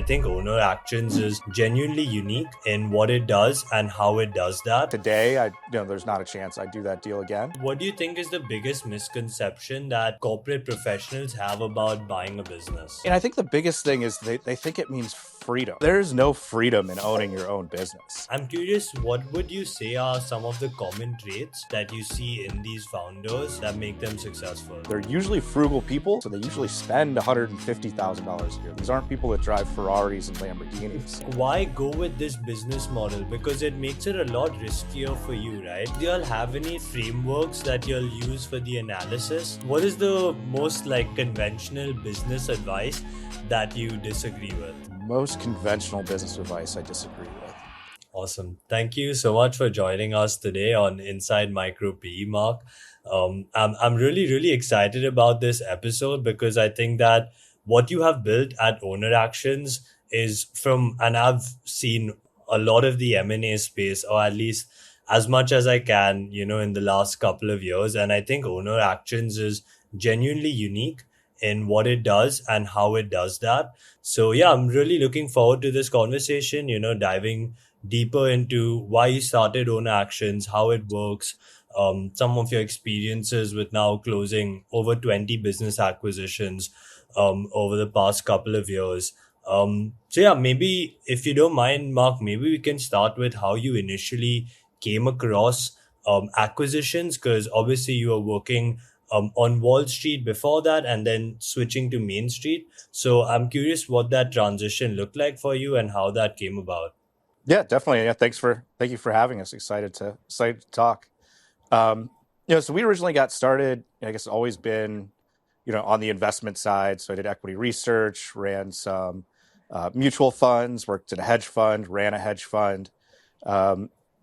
I think Owner Actions is genuinely unique in what it does and how it does that. Today, there's not a chance I'd do that deal again. What do you think is the biggest misconception that corporate professionals have about buying a business? And I think the biggest thing is they think it means freedom. There's no freedom in owning your own business. I'm curious, what would you say are some of the common traits that you see in these founders that make them successful? They're usually frugal people, so they usually spend $150,000 a year. These aren't people that drive Ferraris and Lamborghinis. Why go with this business model? Because it makes it a lot riskier for you, right? Do y'all have any frameworks that you'll use for the analysis? What is the most conventional business advice that you disagree with? Most conventional business advice I disagree with. Awesome. Thank you so much for joining us today on Inside Micro PE, Mark. I'm really excited about this episode because I think that what you have built at Owner Actions is and I've seen a lot of the M&A space, or at least as much as I can, in the last couple of years. And I think Owner Actions is genuinely unique in what it does and how it does that. So yeah, I'm really looking forward to this conversation, diving deeper into why you started Owner Actions, how it works, some of your experiences with now closing over 20 business acquisitions over the past couple of years. So yeah, maybe if you don't mind, Mark, maybe we can start with how you initially came across acquisitions, because obviously you were working on Wall Street before that and then switching to Main Street. So I'm curious what that transition looked like for you and how that came about. Yeah, definitely. Yeah, thank you for having us. Excited to talk. So we originally got started, I guess, always been, on the investment side. So I did equity research, ran some mutual funds, worked at a hedge fund, ran a hedge fund,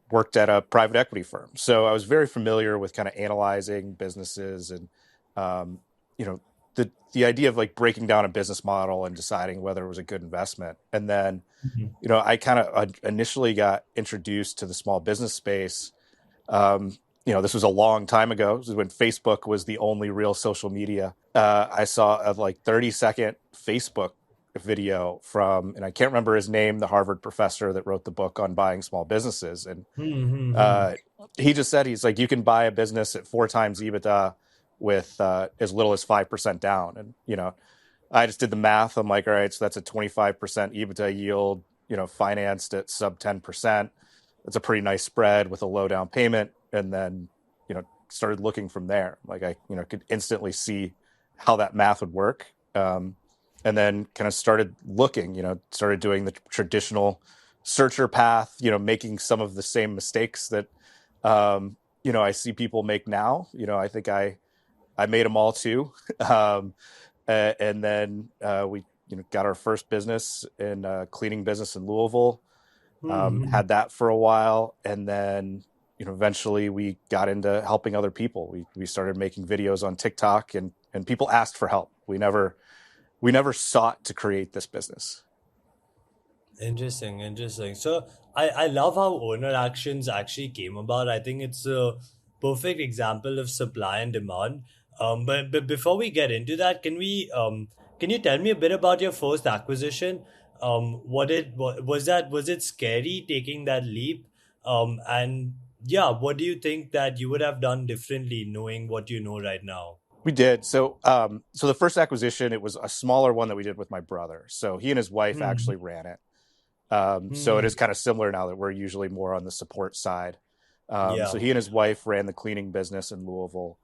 worked at a private equity firm. So I was very familiar with kind of analyzing businesses and, the idea of breaking down a business model and deciding whether it was a good investment. And then, I kind of initially got introduced to the small business space. This was a long time ago. This was when Facebook was the only real social media. I saw a 30-second Facebook video from, and I can't remember his name, the Harvard professor that wrote the book on buying small businesses. And he just said, he's like, you can buy a business at 4 times EBITDA with as little as 5% down. And, I just did the math. I'm like, all right, so that's a 25% EBITDA yield, financed at sub 10%. That's a pretty nice spread with a low down payment. And then, started looking from there. I could instantly see how that math would work. And then kind of started looking, started doing the traditional searcher path, making some of the same mistakes that, I see people make now. I think I made them all too. And then we, got our first business in cleaning business in Louisville, had that for a while. And then, eventually we got into helping other people. We started making videos on TikTok and people asked for help. We never sought to create this business. Interesting. So I love how Owner Actions actually came about. I think it's a perfect example of supply and demand. But before we get into that, can you tell me a bit about your first acquisition? Was it scary taking that leap? And yeah, what do you think that you would have done differently knowing what you know right now? We did. So the first acquisition, it was a smaller one that we did with my brother. So he and his wife actually ran it. So it is kind of similar now that we're usually more on the support side. So he and his wife ran the cleaning business in Louisville.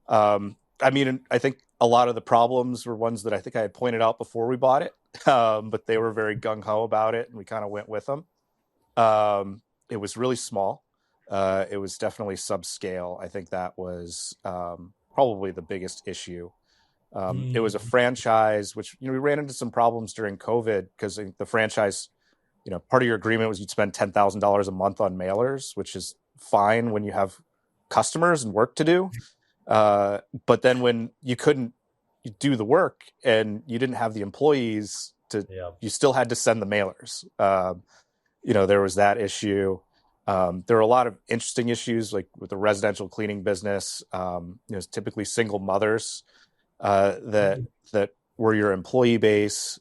I think a lot of the problems were ones that I think I had pointed out before we bought it, but they were very gung-ho about it, and we kind of went with them. It was really small. It was definitely subscale. I think that was probably the biggest issue. It was a franchise, which we ran into some problems during COVID because the franchise, part of your agreement was you'd spend $10,000 a month on mailers, which is fine when you have customers and work to do. But then when you couldn't do the work and you didn't have the employees you still had to send the mailers. There was that issue. There were a lot of interesting issues, like with the residential cleaning business. It's typically single mothers that were your employee base.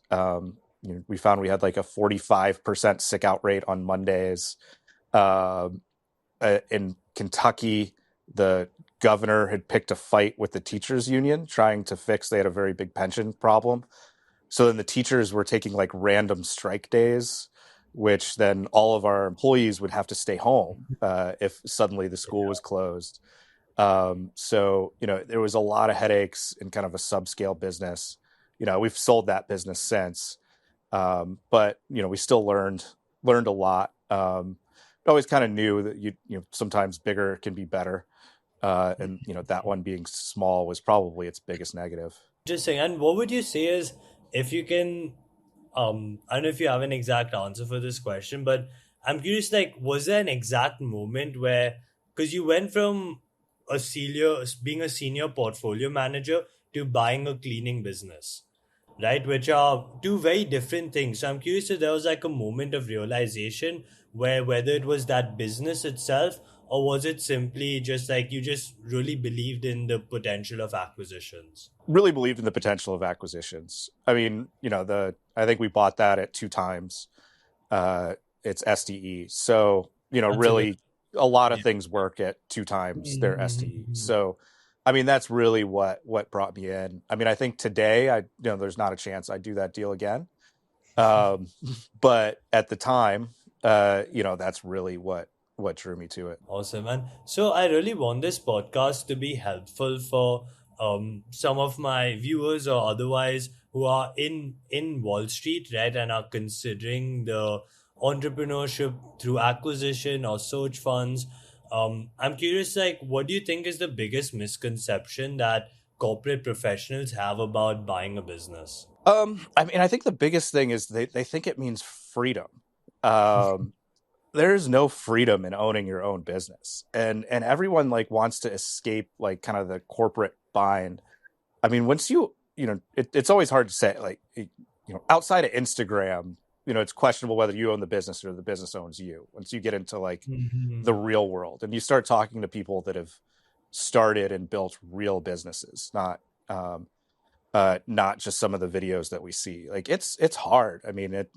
we found we had like a 45% sick out rate on Mondays. Um, in Kentucky, the governor had picked a fight with the teachers union trying to fix, they had a very big pension problem. So then the teachers were taking like random strike days, which then all of our employees would have to stay home if suddenly the school was closed. So, there was a lot of headaches in kind of a subscale business. We've sold that business since, but we still learned a lot. Always kind of knew that sometimes bigger can be better, and that one being small was probably its biggest negative. Interesting. And what would you say is, if you can, I don't know if you have an exact answer for this question, but I'm curious, like, was there an exact moment where, because you went from being a senior portfolio manager to buying a cleaning business, right? Which are two very different things. So I'm curious if there was like a moment of realization where whether it was that business itself, or was it simply just like you just really believed in the potential of acquisitions? Really believed in the potential of acquisitions. I mean, I think we bought that at 2 times. It's SDE. So, That's a good. really a lot of Yeah. things work at 2 times their SDE. Mhm. So, I mean, that's really what brought me in. I mean, I think today there's not a chance I'd do that deal again. Um, but at the time, that's really what drew me to it. Awesome. And so I really want this podcast to be helpful for some of my viewers or otherwise who are in Wall Street, right, and are considering the entrepreneurship through acquisition or search funds. I'm curious, like, what do you think is the biggest misconception that corporate professionals have about buying a business? I mean, I think the biggest thing is they think it means freedom. Um, there's no freedom in owning your own business, and everyone like wants to escape like kind of the corporate bind. I mean, once it's always hard to say, like, outside of Instagram, it's questionable whether you own the business or the business owns you. Once you get into like the Mhm. real world and you start talking to people that have started and built real businesses, um, not just some of the videos that we see. Like it's hard. I mean,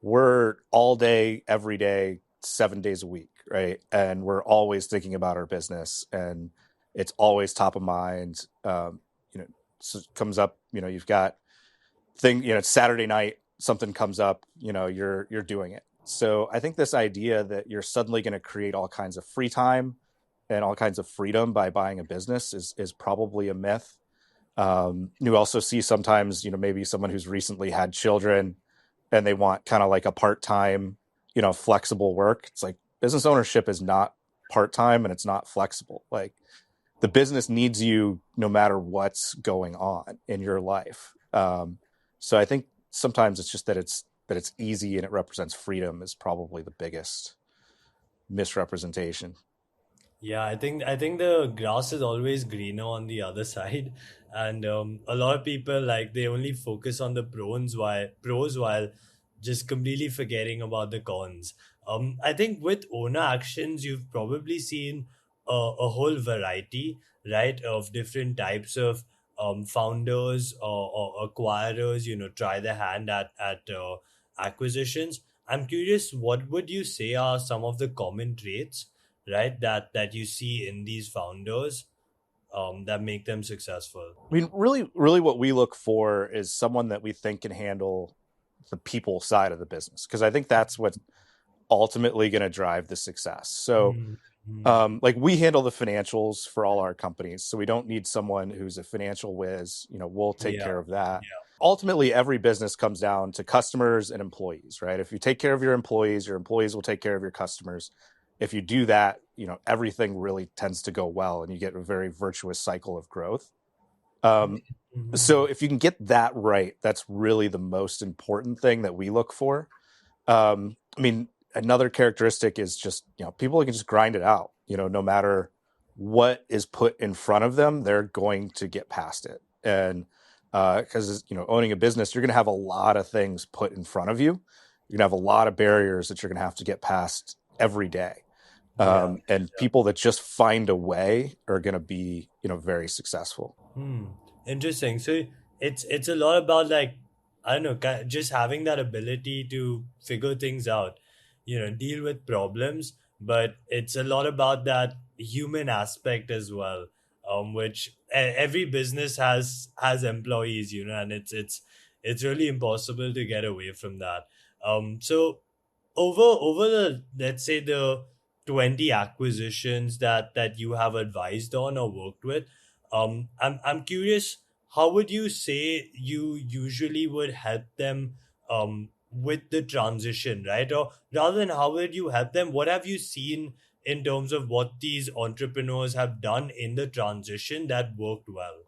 we're all day, every day, 7 days a week, right? And we're always thinking about our business, and it's always top of mind. So it comes up. You've got it's Saturday night, something comes up. You're doing it. So I think this idea that you're suddenly going to create all kinds of free time and all kinds of freedom by buying a business is probably a myth. You also see sometimes, maybe someone who's recently had children and they want kind of like a part-time, flexible work. It's like business ownership is not part-time and it's not flexible. Like the business needs you no matter what's going on in your life. So I think sometimes it's just that it's easy and it represents freedom is probably the biggest misrepresentation. Yeah, I think the grass is always greener on the other side, and a lot of people like they only focus on the pros while just completely forgetting about the cons. I think with owner actions, you've probably seen a whole variety, right, of different types of founders or acquirers. Try their hand at acquisitions. I'm curious, what would you say are some of the common traits, right, that you see in these founders that make them successful? I mean, really, really what we look for is someone that we think can handle the people side of the business, because I think that's what's ultimately going to drive the success. So, Hmm. Hmm. like we handle the financials for all our companies, so we don't need someone who's a financial whiz. We'll take Yeah. care of that. Ultimately, every business comes down to customers and employees, right? If you take care of your employees will take care of your customers. If you do that, everything really tends to go well, and you get a very virtuous cycle of growth. Um, so if you can get that right, that's really the most important thing that we look for. I mean, another characteristic is just, people can just grind it out, no matter what is put in front of them, they're going to get past it. And because, owning a business, you're going to have a lot of things put in front of you. You're going to have a lot of barriers that you're going to have to get past every day. Yeah. And people that just find a way are going to be, very successful. Hmm. Interesting. So it's a lot about like I don't know, just having that ability to figure things out, deal with problems. But it's a lot about that human aspect as well, which every business has employees, and it's really impossible to get away from that. So over the, let's say, the 20 acquisitions that you have advised on or worked with, I'm curious, how would you say you usually would help them with the transition, right? Or rather than how would you help them, what have you seen in terms of what these entrepreneurs have done in the transition that worked well?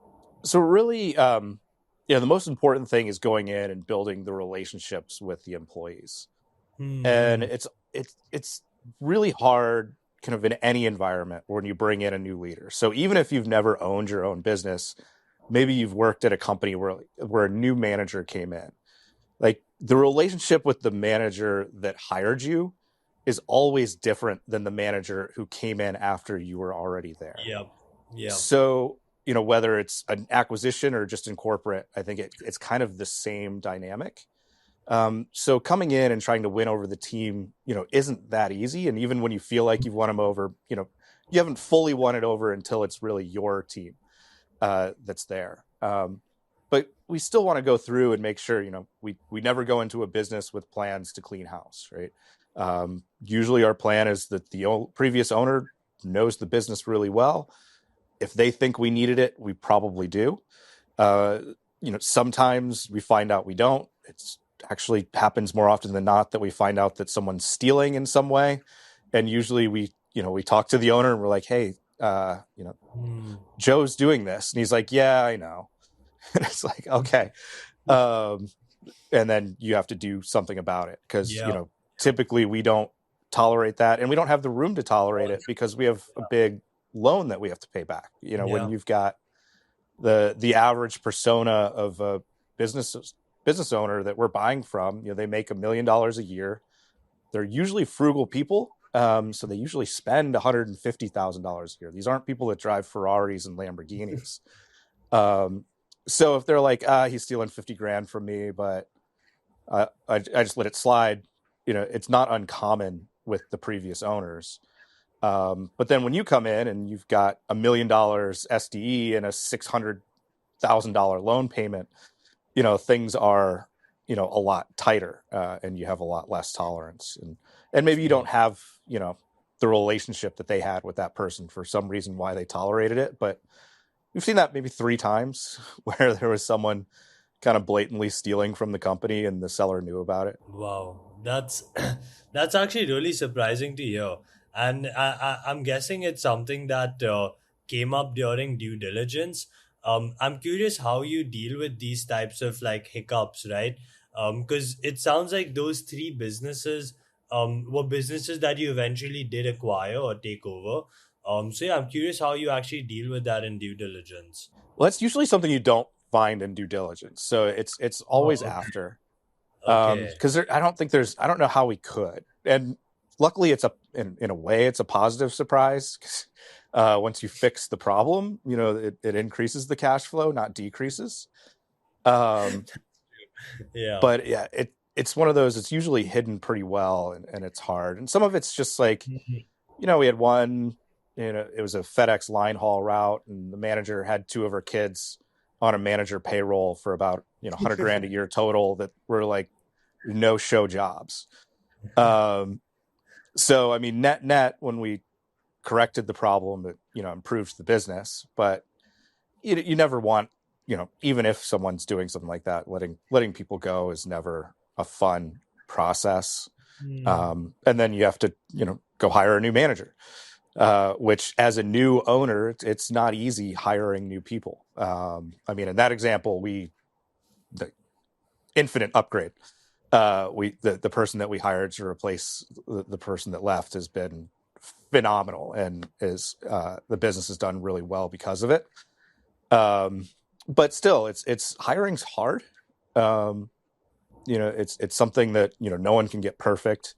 So really, the most important thing is going in and building the relationships with the employees. And Hmm. it's really hard kind of in any environment when you bring in a new leader. So even if you've never owned your own business, maybe you've worked at a company where a new manager came in. Like the relationship with the manager that hired you is always different than the manager who came in after you were already there. Yep. Yep. So, whether it's an acquisition or just in corporate, I think it's kind of the same dynamic. So coming in and trying to win over the team, isn't that easy. And even when you feel like you've won them over, you haven't fully won it over until it's really your team that's there. But we still want to go through and make sure, we never go into a business with plans to clean house, right? Usually our plan is that the previous owner knows the business really well. If they think we needed it, we probably do. Sometimes we find out we don't. It's actually happens more often than not that we find out that someone's stealing in some way. And usually we talk to the owner and we're like, hey, Hmm. Joe's doing this. And he's like, yeah, I know. And it's like, okay. Um, and then you have to do something about it because, Yeah. typically we don't tolerate that and we don't have the room to tolerate it because we have a big loan that we have to pay back. When Yeah. you've got the average persona of a business business owner that we're buying from, they make $1 million a year. They're usually frugal people. So they usually spend $150,000 a year. These aren't people that drive Ferraris and Lamborghinis. So if they're like, he's stealing 50 grand from me, but I just let it slide, it's not uncommon with the previous owners. But then when you come in and you've got $1 million SDE and a $600,000 loan payment, things are, a lot tighter, and you have a lot less tolerance, and maybe you Yeah. don't have, the relationship that they had with that person for some reason why they tolerated it. But we've seen that maybe 3 times where there was someone kind of blatantly stealing from the company and the seller knew about it. Wow, that's that's actually really surprising to hear, and I'm guessing it's something that came up during due diligence. I'm curious how you deal with these types of like hiccups, right? Because it sounds like those three businesses were businesses that you eventually did acquire or take over. So yeah, I'm curious how you actually deal with that in due diligence. Well, that's usually something you don't find in due diligence. So it's Oh, always okay. after. Okay. Because I don't know how we could. And luckily it's in a way, it's a positive surprise. 'Cause, once you fix the problem, it increases the cash flow, not decreases. Um, Yeah. but yeah, it's one of those, it's usually hidden pretty well and it's hard. And some of it's just like, Mhm. we had one, it was a FedEx line haul route, and the manager had 2 of her kids on a manager payroll for about 100 grand a year total that were like no show jobs. Um, so I mean, net when we corrected the problem, it improved the business. But you never want, even if someone's doing something like that, letting people go is never a fun process. Hmm. And then you have to go hire a new manager, which as a new owner, it's not easy hiring new people. I mean, in that example, the infinite upgrade. The person that we hired to replace the person that left has been phenomenal, and is the business has done really well because of it. Um, but still, it's hiring's hard. Um, it's something that no one can get perfect.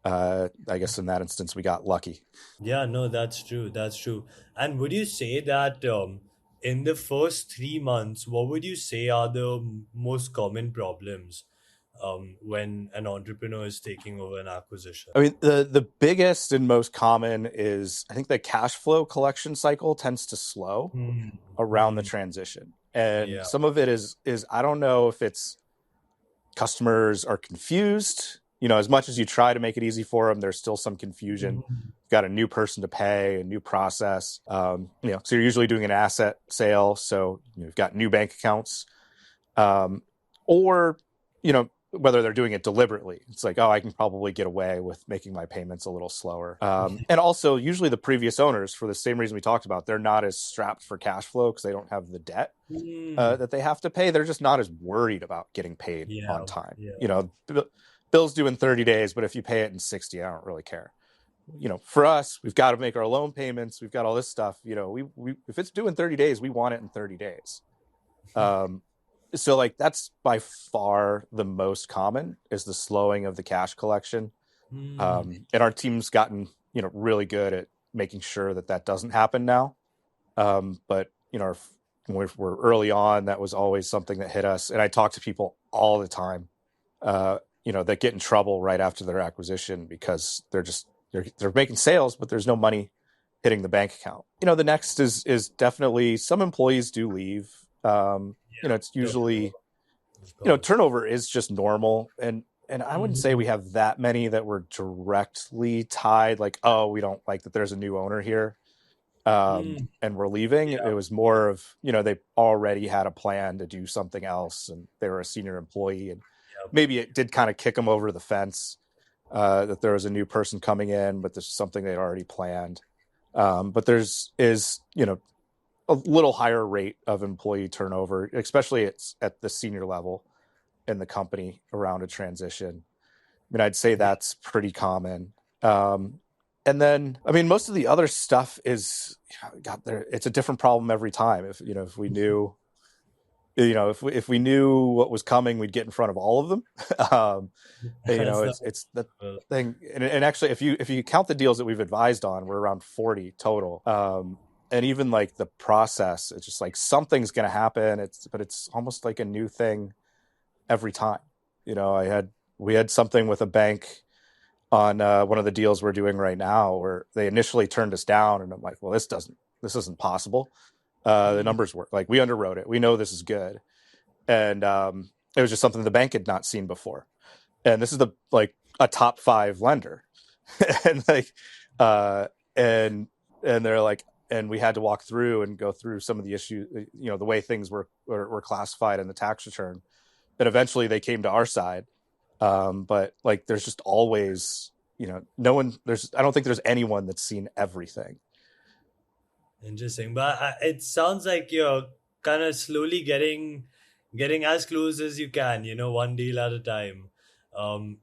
I guess in that instance, we got lucky. Yeah, no, that's true. That's true. And would you say that in the first 3 months, what would you say are the most common problems when an entrepreneur is taking over an acquisition? I mean, the biggest and most common is, I think, the cash flow collection cycle tends to slow Hmm. around the Hmm. transition. And Yeah. some of it is I don't know if it's customers are confused. As much as you try to make it easy for them, there's still some confusion. Mhm. You've got a new person to pay, a new process. So you're usually doing an asset sale, so you've got new bank accounts, or whether they're doing it deliberately. It's like, oh, I can probably get away with making my payments a little slower. And also, usually the previous owners, for the same reason we talked about, they're not as strapped for cash flow because they don't have the debt Hmm. that they have to pay. They're just not as worried about getting paid on Yeah. time. Yeah. Bill's due in 30 days, but if you pay it in 60, I don't really care. For us, we've got to make our loan payments. We've got all this stuff. We if it's due in 30 days, we want it in 30 days. Um, so like that's by far the most common is the slowing of the cash collection. Hmm. And our team's gotten, really good at making sure that that doesn't happen now. But when we're early on, that was always something that hit us. And I talk to people all the time, that get in trouble right after their acquisition because they're making sales, but there's no money hitting the bank account. The next is definitely some employees do leave. It's Turnover, usually, of course. turnover is just normal. And I wouldn't say Hmm. we have that many that were directly tied, like, oh, we don't like that there's a new owner here, Hmm. and we're leaving. It Yeah. was more of, they already had a plan to do something else and they were a senior employee, and Yeah. maybe it did kind of kick them over the fence, that there was a new person coming in, but this is something they'd already planned. But there's is, a little higher rate of employee turnover, especially at the senior level in the company around a transition. I mean, I'd say Yeah. that's pretty common. Um, and then, I mean, most of the other stuff is, God, it's a different problem every time. If we knew, if we knew what was coming, we'd get in front of all of them. um, and, That's not it's the well. thing. And actually, if you count the deals that we've advised on, we're around 40 total. And even like the process, it's just like something's going to happen. But it's almost like a new thing every time. We had something with a bank on one of the deals we're doing right now where they initially turned us down, and I'm like, well, this isn't possible. The Hmm. numbers work, like we underwrote it, we know this is good. And it was just something the bank had not seen before, and this is the like a top 5 lender. And like uh and they're like, and we had to walk through and go through some of the issues, the way things were classified in the tax return, and eventually they came to our side. But like, there's just always, no one, I don't think there's anyone that's seen everything. Interesting, but it sounds like you're kind of slowly getting as close as you can. One deal at a time.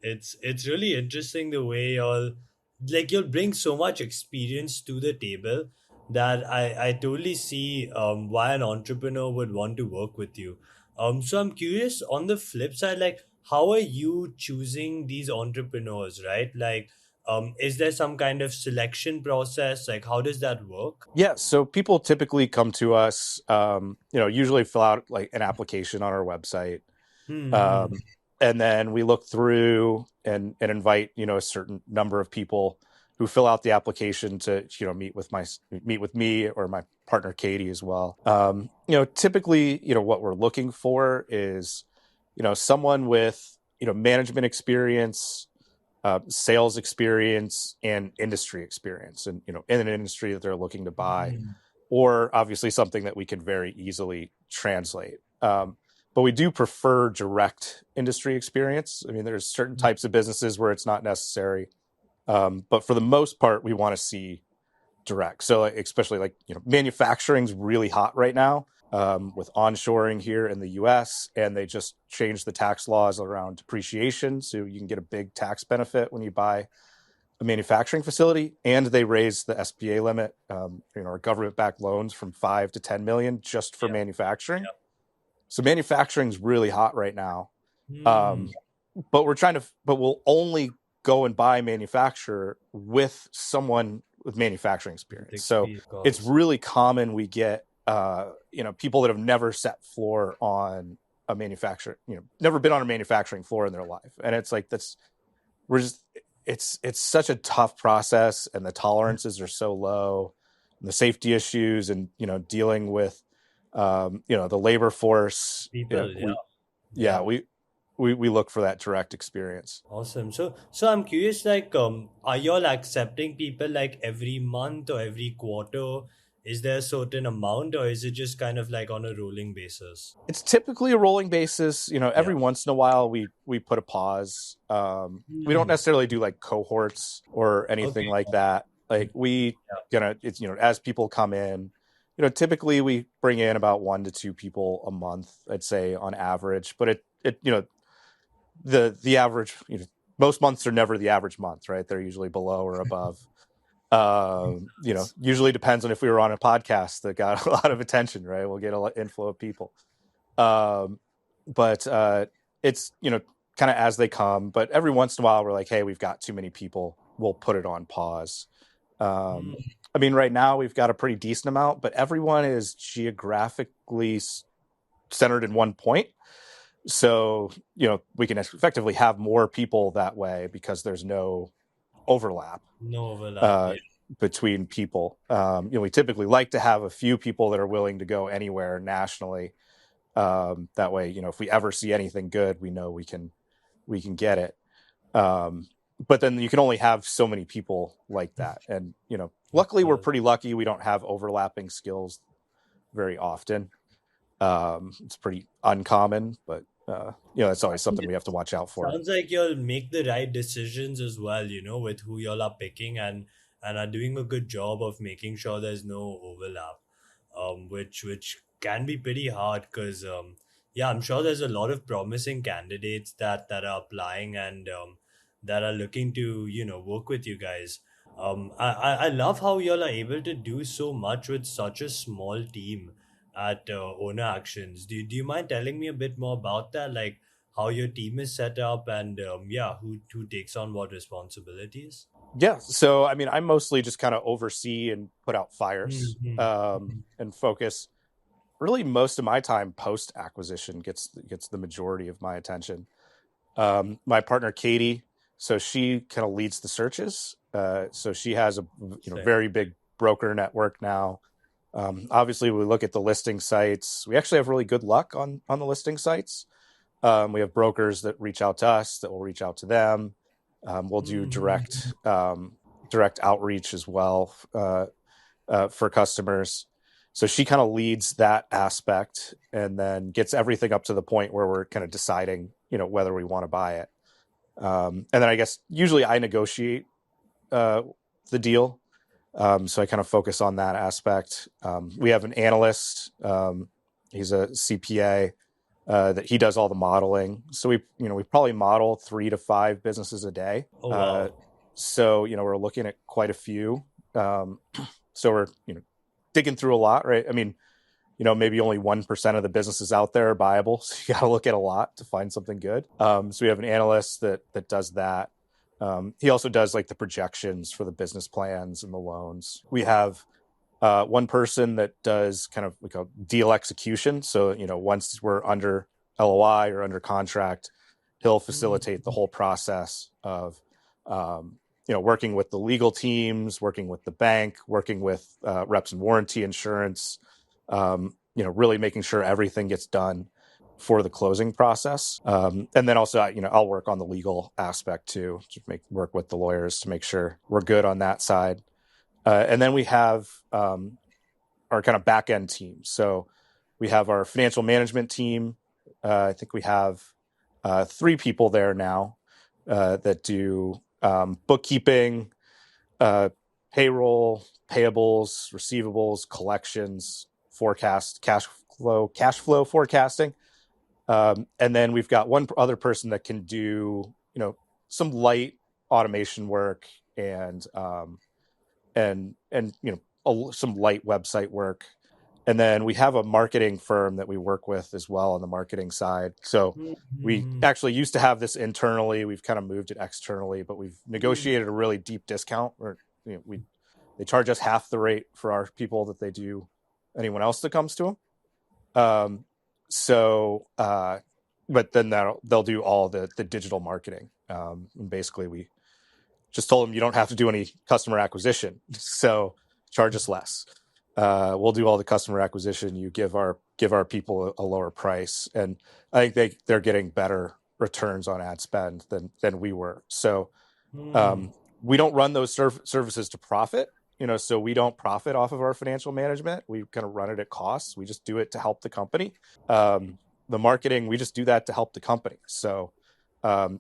It's really interesting the way you'll bring so much experience to the table that I totally see why an entrepreneur would want to work with you. So I'm curious on the flip side, like how are you choosing these entrepreneurs, right? Like, is there some kind of selection process? Like, how does that work? Yeah, so people typically come to us, usually fill out like an application on our website. Hmm. Um, and then we look through and invite, a certain number of people who fill out the application to, meet with me or my partner Katie as well. Typically, what we're looking for is, someone with, management experience, sales experience, and industry experience, and in an industry that they're looking to buy, Hmm. or obviously something that we can very easily translate. But we do prefer direct industry experience. I mean, there's certain types of businesses where it's not necessary, but for the most part, we want to see direct. So, like, especially like, manufacturing's really hot right now, with onshoring here in the U.S., and they just changed the tax laws around depreciation, so you can get a big tax benefit when you buy a manufacturing facility, and they raised the SBA limit, our government-backed loans, from 5 to 10 million just for Yeah. manufacturing. So manufacturing's really hot right now. Hmm. Um, but we'll only go and buy manufacturer with someone with manufacturing With experience. So experience, of it's course. really common we get people that have never set floor on a manufacturer, never been on a manufacturing floor in their life. And it's like, we're just, it's such a tough process, and the tolerances are so low, and the safety issues, and, dealing with, the labor force. People, yeah. Yeah, Yeah. we look for that direct experience. Awesome. So I'm curious, like, are y'all accepting people like every month or every quarter? Is there a certain amount, or is it just kind of like on a rolling basis? It's typically a rolling basis. Yeah. Every once in a while we put a pause. We don't Hmm. necessarily do like cohorts or anything Okay. like that. Like we Yeah. gonna it's as people come in, typically we bring in about 1 to 2 people a month, I'd say, on average. But it the average, most months are never the average month, right? They're usually below or above. Usually depends on if we were on a podcast that got a lot of attention, right? We'll get a lot inflow of people. Um, but it's, kind of as they come. But every once in a while, we're like, hey, we've got too many people. We'll put it on pause. Um, Hmm. I mean, right now we've got a pretty decent amount, but everyone is geographically centered in one point. So, we can effectively have more people that way because there's no overlap No overlap. uh, Yeah. between people. We typically like to have a few people that are willing to go anywhere nationally. That way, if we ever see anything good, we know we can get it. But then you can only have so many people like that. And, Of luckily we're course. pretty lucky. We don't have overlapping skills very often. It's pretty uncommon, but, it's always something we have to watch out for. Sounds like you'll make the right decisions as well, with who y'all are picking, and are doing a good job of making sure there's no overlap, which can be pretty hard because yeah, I'm sure there's a lot of promising candidates that are applying and that are looking to work with you guys. I love how y'all are able to do so much with such a small team at Owner Actions. Do you mind telling me a bit more about that? Like how your team is set up and yeah, who takes on what responsibilities? Yeah. So, I mean, I mostly just kind of oversee and put out fires, Mm-hmm. and focus. Really, most of my time post acquisition gets the majority of my attention. My partner Katie, so she kind of leads the searches. So she has a Sick. very big broker network now. Obviously, we look at the listing sites. We actually have really good luck on the listing sites. We have brokers that reach out to us that will reach out to them. We'll do Mm-hmm. direct outreach as well, for customers. So she kind of leads that aspect, and then gets everything up to the point where we're kind of deciding, whether we want to buy it. And then I guess usually I negotiate uh, the deal. So I kind of focus on that aspect. We have an analyst. He's a CPA, that he does all the modeling. So we probably model 3 to 5 businesses a day. Oh wow. So we're looking at quite a few. Um, so we're digging through a lot, right? I mean, maybe only 1% of the businesses out there are buyable, so you got to look at a lot to find something good. So we have an analyst that does that. He also does like the projections for the business plans and the loans. We have one person that does kind of like a deal execution. So once we're under LOI or under contract, he'll facilitate the Mhm. whole process of working with the legal teams, working with the bank, working with reps and warranty insurance, really making sure everything gets done for the closing process. And then also, I'll work on the legal aspect too, to work with the lawyers to make sure we're good on that side. And then we have our kind of back end team. So we have our financial management team. I think we have 3 people there now that do bookkeeping, uh, payroll, payables, receivables, collections, forecast, cash flow forecasting. And then we've got one other person that can do, some light automation work, and some light website work. And then we have a marketing firm that we work with as well on the marketing side. So we Mhm. actually used to have this internally. We've kind of moved it externally, but we've negotiated a really deep discount where we they charge us half the rate for our people that they do anyone else that comes to them. Um, so, but then they'll do all the digital marketing. And basically, we just told them you don't have to do any customer acquisition, so charge us less. We'll do all the customer acquisition. You give our people a lower price, and I think they're getting better returns on ad spend than we were. So Hmm. um, we don't run those services to profit, so we don't profit off of our financial management. We kind of run it at costs. We just do it to help the company. The marketing, we just do that to help the company. So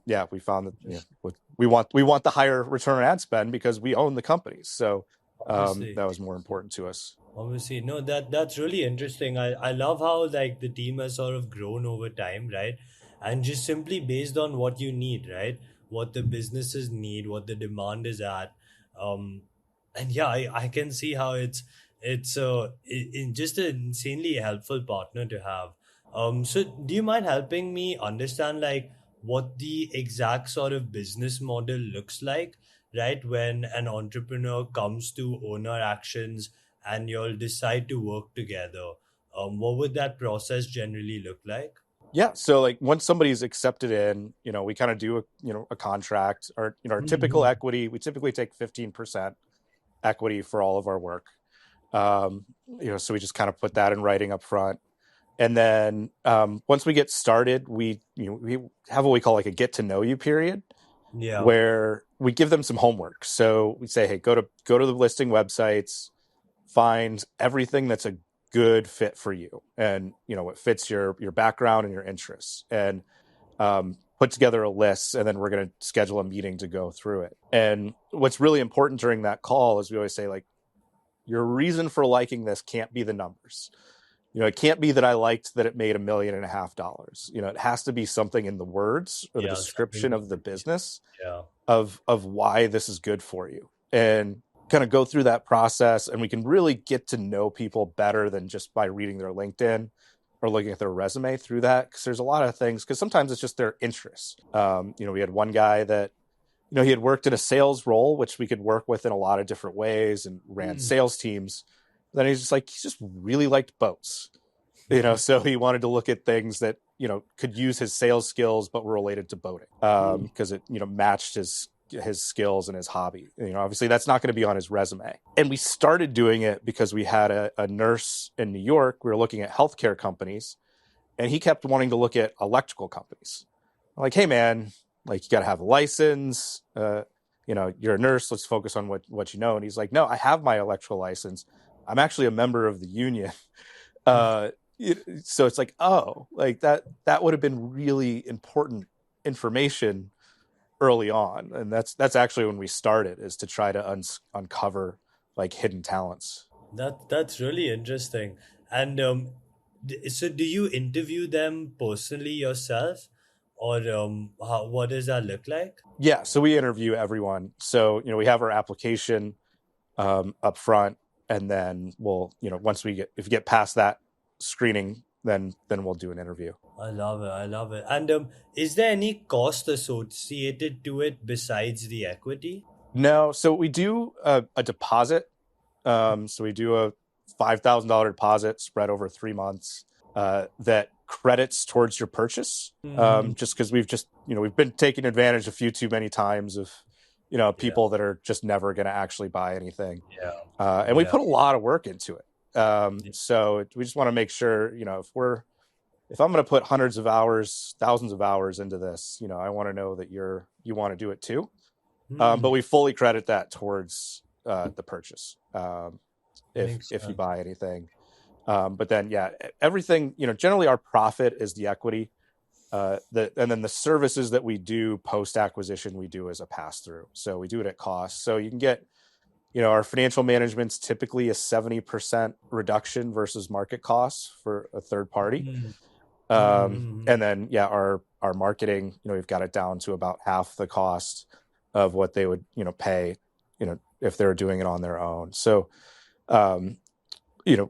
yeah, we found that we want the higher return on ad spend because we own the companies. So Obviously. that was more important to us. Obviously, no, that's really interesting. I love how like the team has sort of grown over time, right? And just simply based on what you need, right? What the businesses need, what the demand is at. Um, and yeah, I can see how it's just an insanely helpful partner to have. So do you mind helping me understand like what the exact sort of business model looks like, right? When an entrepreneur comes to owner actions and you'll decide to work together, what would that process generally look like? Yeah. So like once somebody's accepted in, we kind of do a contract or, our typical Mhm. equity, we typically take 15% equity for all of our work. Um, so we just kind of put that in writing up front. And then once we get started, we have what we call like a get to know you period Yeah, where we give them some homework. So we say, hey, go to the listing websites, find everything that's a good fit for you, and what fits your background and your interests, and put together a list, and then we're going to schedule a meeting to go through it. And what's really important during that call is we always say, like, your reason for liking this can't be the numbers. It can't be that I liked that it made $1.5 million. It has to be something in the words or the yeah, something description to of the business yeah. of why this is good for you, and kind of go through that process. And we can really get to know people better than just by reading their LinkedIn or looking at their resume through that, because there's a lot of things, because sometimes it's just their interests. We had one guy that he had worked in a sales role, which we could work with in a lot of different ways, and ran Hmm. sales teams. Then he just really liked boats, so he wanted to look at things that could use his sales skills but were related to boating, Hmm. because it matched his skills and his hobby. Obviously that's not going to be on his resume. And we started doing it because we had a nurse in New York. We were looking at healthcare companies, and he kept wanting to look at electrical companies. I'm like, hey man, like, you got to have a license. You're a nurse. Let's focus on what you know. And he's like, no, I have my electrical license. I'm actually a member of the union. uh so it's like, oh, like that would have been really important information early on. And that's actually when we started, is to try to uncover like hidden talents. That's really interesting. And so do you interview them personally yourself, or what does that look like? Yeah, so we interview everyone. So we have our application up front, and then we'll, once if we get past that screening, then we'll do an interview. I love it. I love it. And is there any cost associated to it besides the equity? No, so we do a deposit. So we do a $5,000 deposit spread over 3 months, that credits towards your purchase. Hmm. Just because we've been taking advantage a few too many times of Yeah, people that are just never going to actually buy anything. yeah, And we yeah, put a lot of work into it. yeah. So we just want to make sure, if I'm going to put hundreds of hours, thousands of hours into this, I want to know that you want to do it too. But Hmm. we fully credit that towards the purchase, Makes if you sense. buy anything. But then, yeah, everything, generally our profit is the equity. And then the services that we do post acquisition, we do as a pass through. So we do it at cost. So you can get, our financial management's typically a 70% reduction versus market costs for a third party. Hmm. Hmm. And then, yeah, our marketing, we've got it down to about half the cost of what they would, pay, if they're doing it on their own. So, um,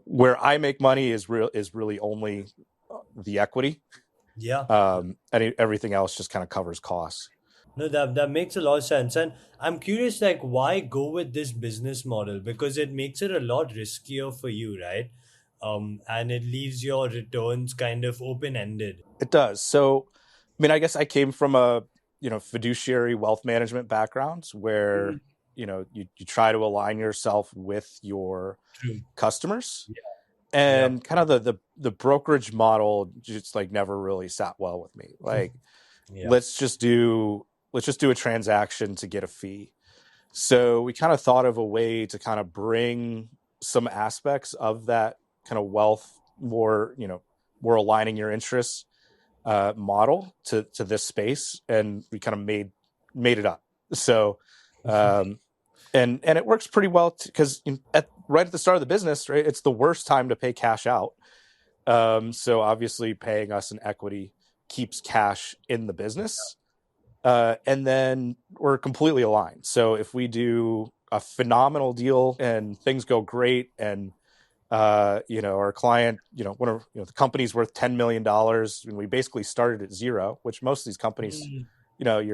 where I make money is really only the equity. Yeah. And everything else just kind of covers costs. No, that makes a lot of sense. And I'm curious, like, why go with this business model? Because it makes it a lot riskier for you, right? and it leaves your returns kind of open ended. It does. So, I mean, I guess I came from a, fiduciary wealth management background where, you try to align yourself with your True. customers, Yep. and kind of the brokerage model just like never really sat well with me. Like, Yep. let's just do a transaction to get a fee. So we kind of thought of a way to kind of bring some aspects of that kind of wealth more, more aligning your interests model to this space, and we kind of made it up. So, um, and it works pretty well because right at the start of the business, right, it's the worst time to pay cash out. So obviously, paying us in equity keeps cash in the business, and then we're completely aligned. So if we do a phenomenal deal and things go great, and our client, the company's worth $10 million, and we basically started at zero, which most of these companies, Mm.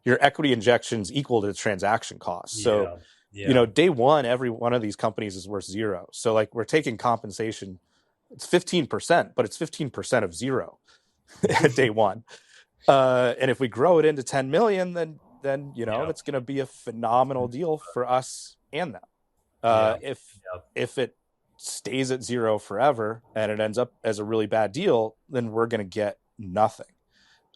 your equity injections equal to the transaction cost. So, Yeah. Yeah. day one, every one of these companies is worth zero. So like we're taking compensation, it's 15%, but it's 15% of zero at day one. And if we grow it into 10 million, then Yeah. that's going to be a phenomenal deal for us and them. Yeah. If it stays at zero forever and it ends up as a really bad deal, then we're going to get nothing.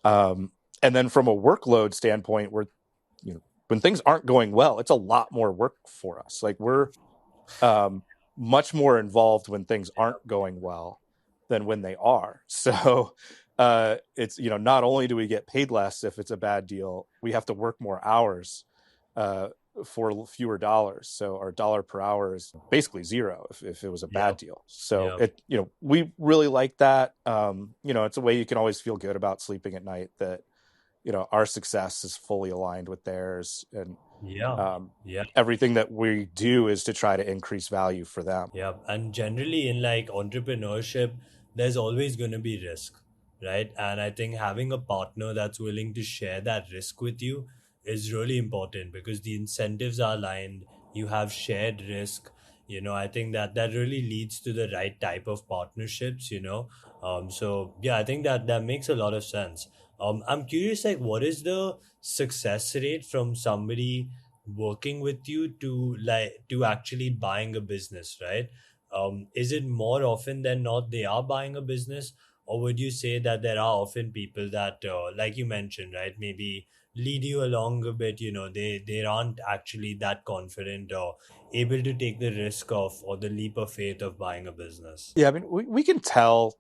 And then from a workload standpoint, when things aren't going well, it's a lot more work for us. Like we're much more involved when things aren't going well than when they are. So it's, not only do we get paid less if it's a bad deal, we have to work more hours for fewer dollars. So our dollar per hour is basically zero if it was a Yeah. bad deal. So Yeah. we really like that. It's a way you can always feel good about sleeping at night that, our success is fully aligned with theirs. And Yeah. Yeah. everything that we do is to try to increase value for them. Yeah, and generally in like entrepreneurship, there's always going to be risk, right? And I think having a partner that's willing to share that risk with you is really important because the incentives are aligned. You have shared risk. I think that really leads to the right type of partnerships. So yeah, I think that makes a lot of sense. I'm curious, like, what is the success rate from somebody working with you to actually buying a business, right? Is it more often than not they are buying a business, or would you say that there are often people that, like you mentioned, right, maybe lead you along a bit? They aren't actually that confident or able to take the risk of or the leap of faith of buying a business. Yeah, I mean, we can tell,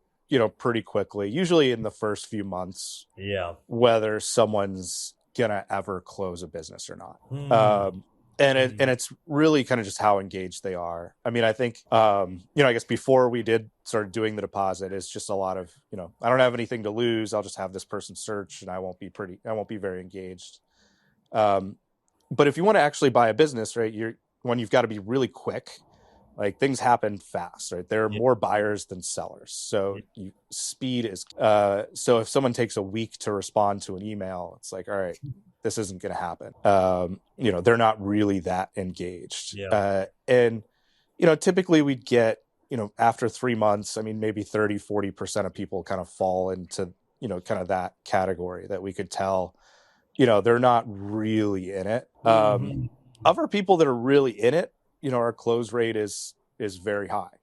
pretty quickly, usually in the first few months, Yeah. whether someone's gonna ever close a business or not. Hmm. And Hmm. it's really kind of just how engaged they are. I mean, I think, I guess before we did start doing the deposit, it's just a lot of, I don't have anything to lose. I'll just have this person search, and I won't be very engaged. Um, but if you want to actually buy a business, right, you've got to be really quick. Like things happen fast, right? There are Yeah. more buyers than sellers, so Yeah. speed is. So if someone takes a week to respond to an email, it's like, all right, this isn't going to happen. They're not really that engaged, Yeah. and typically we'd get, after 3 months, I mean, maybe 30-40% of people kind of fall into, kind of that category that we could tell, they're not really in it. Hmm. Other people that are really in it, our close rate is very high.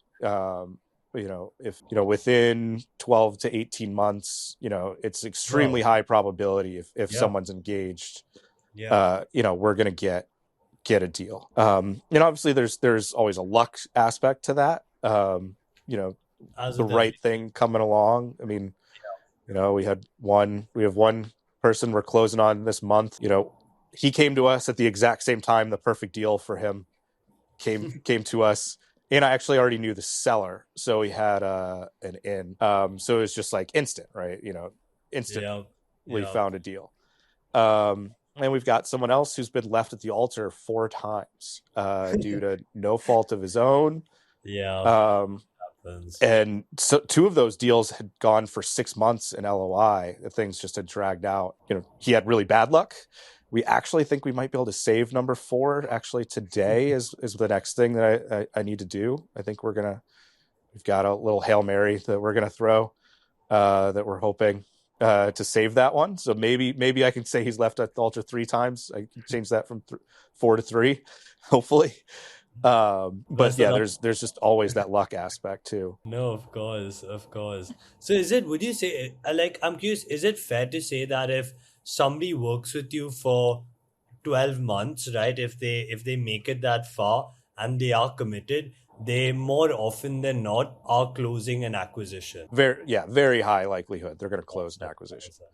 If within 12 to 18 months, it's extremely Wow. high probability if Yeah. someone's engaged, Yeah. we're going to get a deal. Obviously there's always a luck aspect to that. As The with every. right thing coming along. I mean, we have one person we're closing on this month. He came to us at the exact same time. The perfect deal for him came to us, and I actually already knew the seller, so we had an in. So it was just like instant, right? Instantly Yeah. Yeah. found a deal. And we've got someone else who's been left at the altar 4 times due to no fault of his own. Yeah. Um, Happens. and so 2 of those deals had gone for 6 months in LOI. The things just had dragged out. He had really bad luck. We actually think we might be able to save number 4. Actually, today is the next thing that I need to do. I think we're gonna we've got a little Hail Mary that we're going to throw that we're hoping to save that one. So maybe I can say he's left at the altar 3 times. I can change that from 4 to 3, hopefully. But Best of yeah, luck. there's just always that luck aspect too. No, of course, of course. So would you say, I'm curious, is it fair to say that if somebody works with you for 12 months, right, if they make it that far and they are committed, they more often than not are closing an acquisition? Very high likelihood they're going to close an Awesome, acquisition. awesome.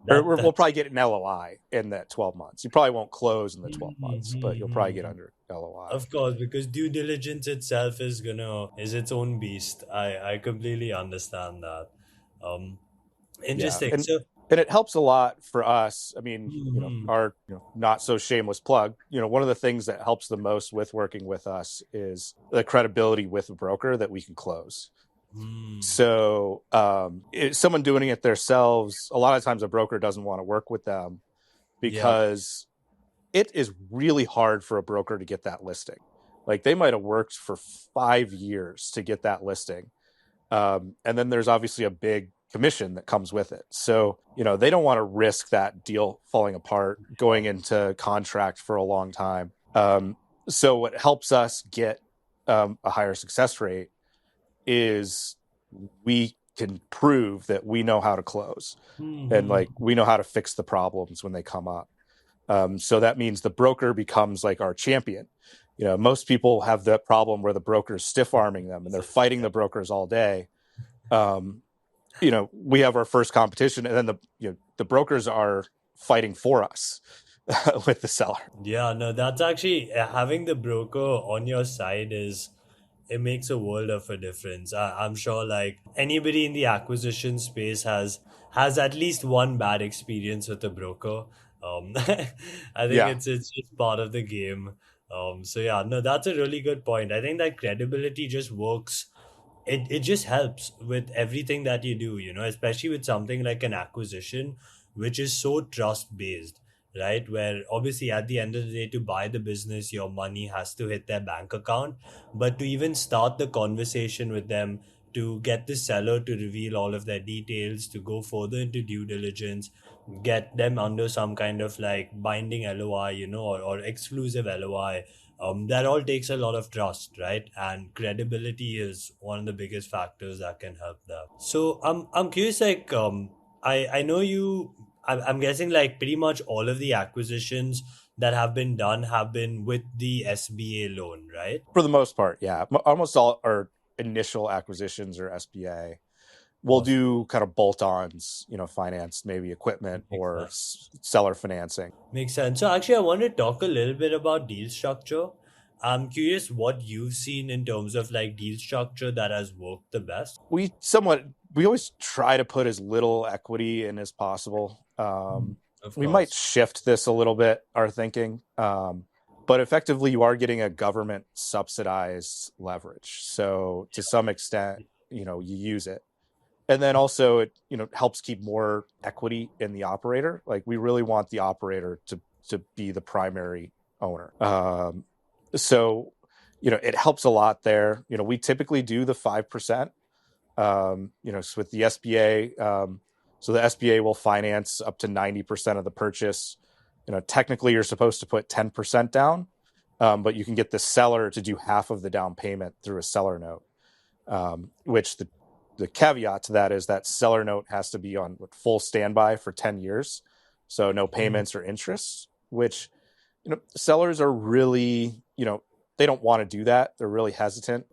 Or That we'll that's probably get an LOI in that 12 months. You probably won't close in the 12 months, but you'll probably get Mhm. under LOI. Of course, because due diligence itself is its own beast. I completely understand that. Um, Yeah, Interesting. So, and it helps a lot for us. I mean, mhm, our not so shameless plug. One of the things that helps the most with working with us is the credibility with a broker that we can close. mm, So, someone doing it themselves, a lot of times a broker doesn't want to work with them yep, because it is really hard for a broker to get that listing. Like they might have worked for 5 years to get that listing. And then there's obviously a big commission that comes with it. So, they don't want to risk that deal falling apart, going into contract for a long time. So what helps us get a higher success rate is we can prove that we know how to close and mhm, like we know how to fix the problems when they come up. So that means the broker becomes like our champion. Most people have that problem where the broker's stiff arming them and they're fighting yeah. the brokers all day. Um, we have our first competition, and then the brokers are fighting for us with the seller. Yeah, no, that's actually having the broker on your side is it makes a world of a difference. I'm sure like anybody in the acquisition space has at least one bad experience with a broker. I think Yeah, it's just part of the game. So yeah, no, that's a really good point. I think that credibility just works. It just helps with everything that you do, especially with something like an acquisition, which is so trust based, right? Where obviously at the end of the day, to buy the business, your money has to hit their bank account. But to even start the conversation with them, to get the seller to reveal all of their details, to go further into due diligence, get them under some kind of like binding LOI, or exclusive LOI, that all takes a lot of trust, right? And credibility is one of the biggest factors that can help them. So I'm curious, I know you. I'm guessing like pretty much all of the acquisitions that have been done have been with the SBA loan, right? for the most part, yeah. Almost all our initial acquisitions are SBA. We'll Awesome. do kind of bolt-ons, finance, maybe equipment Makes or sense. seller financing. Makes sense. So actually, I want to talk a little bit about deal structure. I'm curious what you've seen in terms of like deal structure that has worked the best. We always try to put as little equity in as possible. Of We might course. shift this a little bit, our thinking, but effectively you are getting a government subsidized leverage. So to some extent, you use it. And then also it, helps keep more equity in the operator. Like we really want the operator to be the primary owner. So, it helps a lot there. We typically do the 5%. So with the SBA, so the SBA will finance up to 90% of the purchase. Technically you're supposed to put 10% down, but you can get the seller to do half of the down payment through a seller note, which the caveat to that is that seller note has to be on full standby for 10 years. So no Mhm. payments or interest, which, sellers are really, they don't want to do that. They're really hesitant.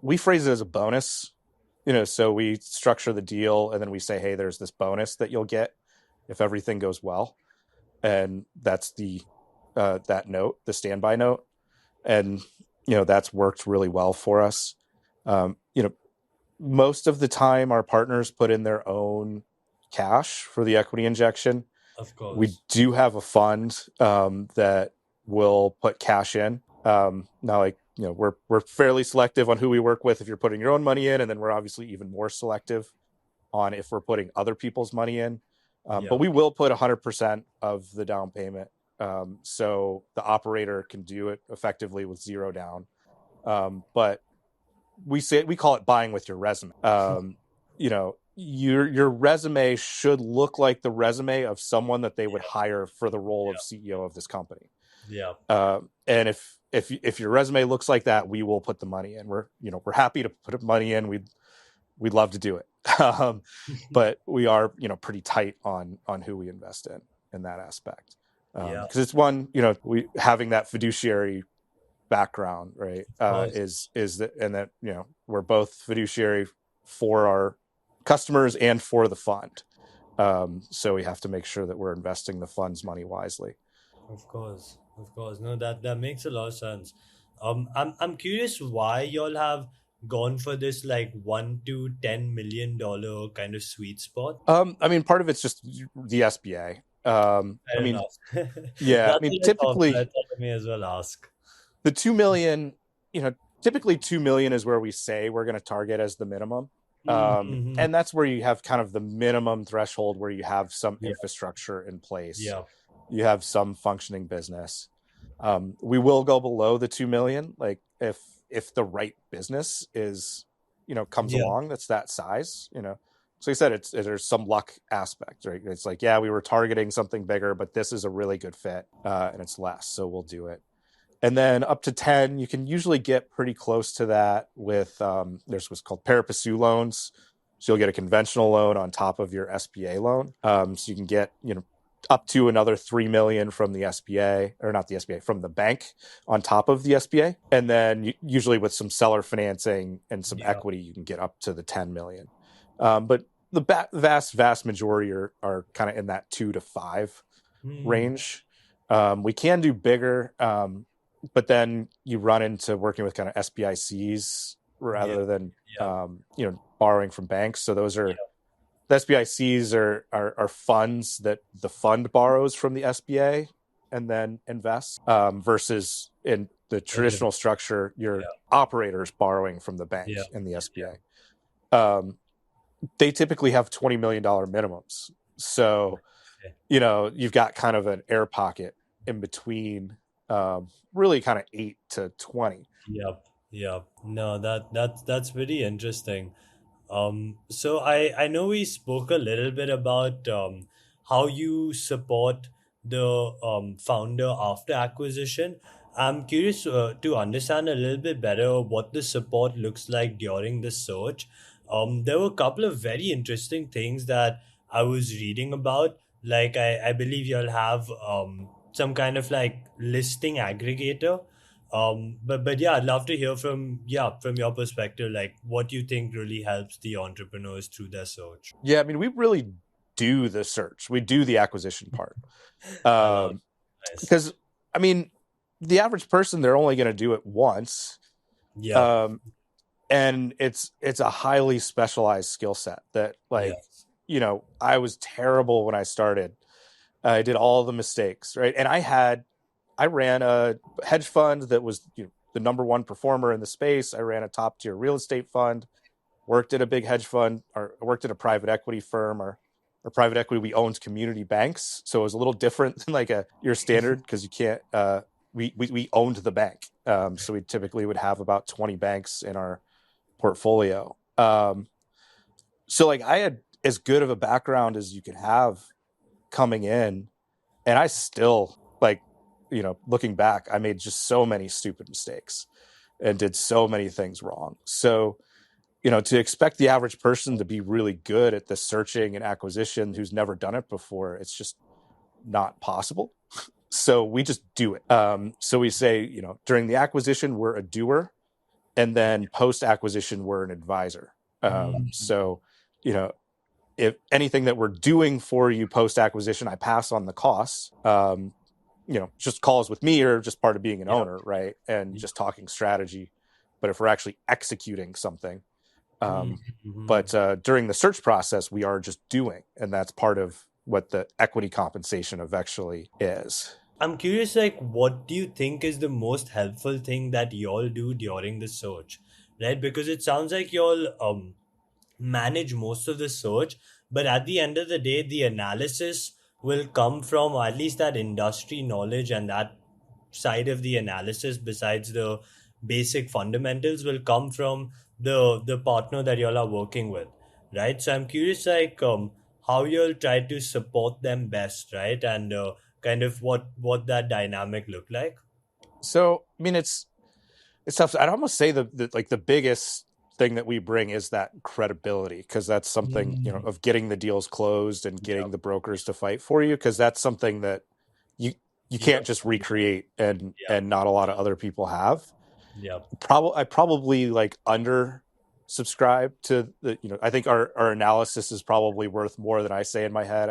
We phrase it as a bonus, so we structure the deal and then we say, hey, there's this bonus that you'll get if everything goes well. And that's that note, the standby note. And, that's worked really well for us. Um, you know, Most of the time our partners put in their own cash for the equity injection. Of We course. do have a fund that will put cash in. Now, like, we're fairly selective on who we work with if you're putting your own money in, and then we're obviously even more selective on if we're putting other people's money in. But Yeah. we will put 100% of the down payment, so the operator can do it effectively with zero down. But we call it buying with your resume. Your resume should look like the resume of someone that they would hire for the role of CEO of this company. Yeah. And if your resume looks like that, we will put the money in. We're happy to put money in. We'd love to do it. But we are, pretty tight on who we invest in that aspect. Yeah. Because it's one, we having that fiduciary background, right? Of course. Is that, and that, we're both fiduciary for our customers and for the fund. So we have to make sure that we're investing the fund's money wisely. Of course. Of course. No, that makes a lot of sense. I'm curious why y'all have gone for this like $1 to $10 million kind of sweet spot. I mean, part of it's just the SBA. I Fair mean, enough. yeah, I That's mean, what I thought, but I typically thought I may as well ask. the 2 million, typically 2 million is where we say we're going to target as the minimum. Mm-hmm. And that's where you have kind of the minimum threshold where you have some Yeah. infrastructure in place. Yeah. You have some functioning business. We will go below the 2 million. Like if the right business is, comes Yeah. along, that's that size, So you said there's some luck aspect, right? It's like, yeah, we were targeting something bigger, but this is a really good fit, and it's less, so we'll do it. And then up to 10, you can usually get pretty close to that with there's what's called pari passu loans. So you'll get a conventional loan on top of your SBA loan. So you can get, up to another 3 million from the SBA, or not the SBA, from the bank on top of the SBA. And then usually with some seller financing and some Yeah. equity, you can get up to the 10 million. But the vast majority are kind of in that 2 to 5 range. We can do bigger, but then you run into working with kind of SBICs rather than borrowing from banks. So those are the SBICs are funds that the fund borrows from the SBA and then invests, versus in the traditional structure, your operators borrowing from the bank and the SBA. They typically have $20 million minimums. So, you've got kind of an air pocket in between, really kind of 8 to 20. Yep. Yep. No, that's very interesting. So I know we spoke a little bit about how you support the founder after acquisition. I'm curious to understand a little bit better what the support looks like during the search. There were a couple of very interesting things that I was reading about. Like I believe you'll have some kind of like listing aggregator. But yeah, I'd love to hear from your perspective, like what you think really helps the entrepreneurs through their search. Yeah, I mean, we really do the search. We do the acquisition part. I love nice. Because, I mean, the average person, they're only going to do it once. Yep. Um, and it's a highly specialized skill set that, like, Yes. I was terrible when I started. I did all the mistakes, right? And I ran a hedge fund that was, the number one performer in the space. I ran a top tier real estate fund, worked at a big hedge fund, or worked at a private equity firm, or private equity. We owned community banks, so it was a little different than like your standard, because you can't. We owned the bank, so we typically would have about 20 banks in our portfolio. So like I had as good of a background as you could have coming in, and I still, like, looking back, I made just so many stupid mistakes and did so many things wrong. So, to expect the average person to be really good at the searching and acquisition who's never done it before, it's just not possible. So we just do it. So we say, during the acquisition, we're a doer, and then post acquisition, we're an advisor. So, if anything that we're doing for you post acquisition, I pass on the costs. Just calls with me, or just part of being an owner, right? And just talking strategy. But if we're actually executing something, but during the search process, we are just doing, and that's part of what the equity compensation eventually is. I'm curious, like, what do you think is the most helpful thing that y'all do during the search, right? Because it sounds like y'all manage most of the search, but at the end of the day, the analysis will come from at least that industry knowledge and that side of the analysis besides the basic fundamentals will come from the partner that y'all are working with, right? So I'm curious, like, how you'll try to support them best, right? And kind of what that dynamic look like. So, I mean, it's tough. I'd almost say the biggest thing that we bring is that credibility, because that's something, Mm, of getting the deals closed and getting yep, the brokers to fight for you, because that's something that you you you can't don't. just recreate, and Yep, not a lot of other people have. yep. I probably like under subscribe to the, I think our analysis is probably worth more than I say in my head.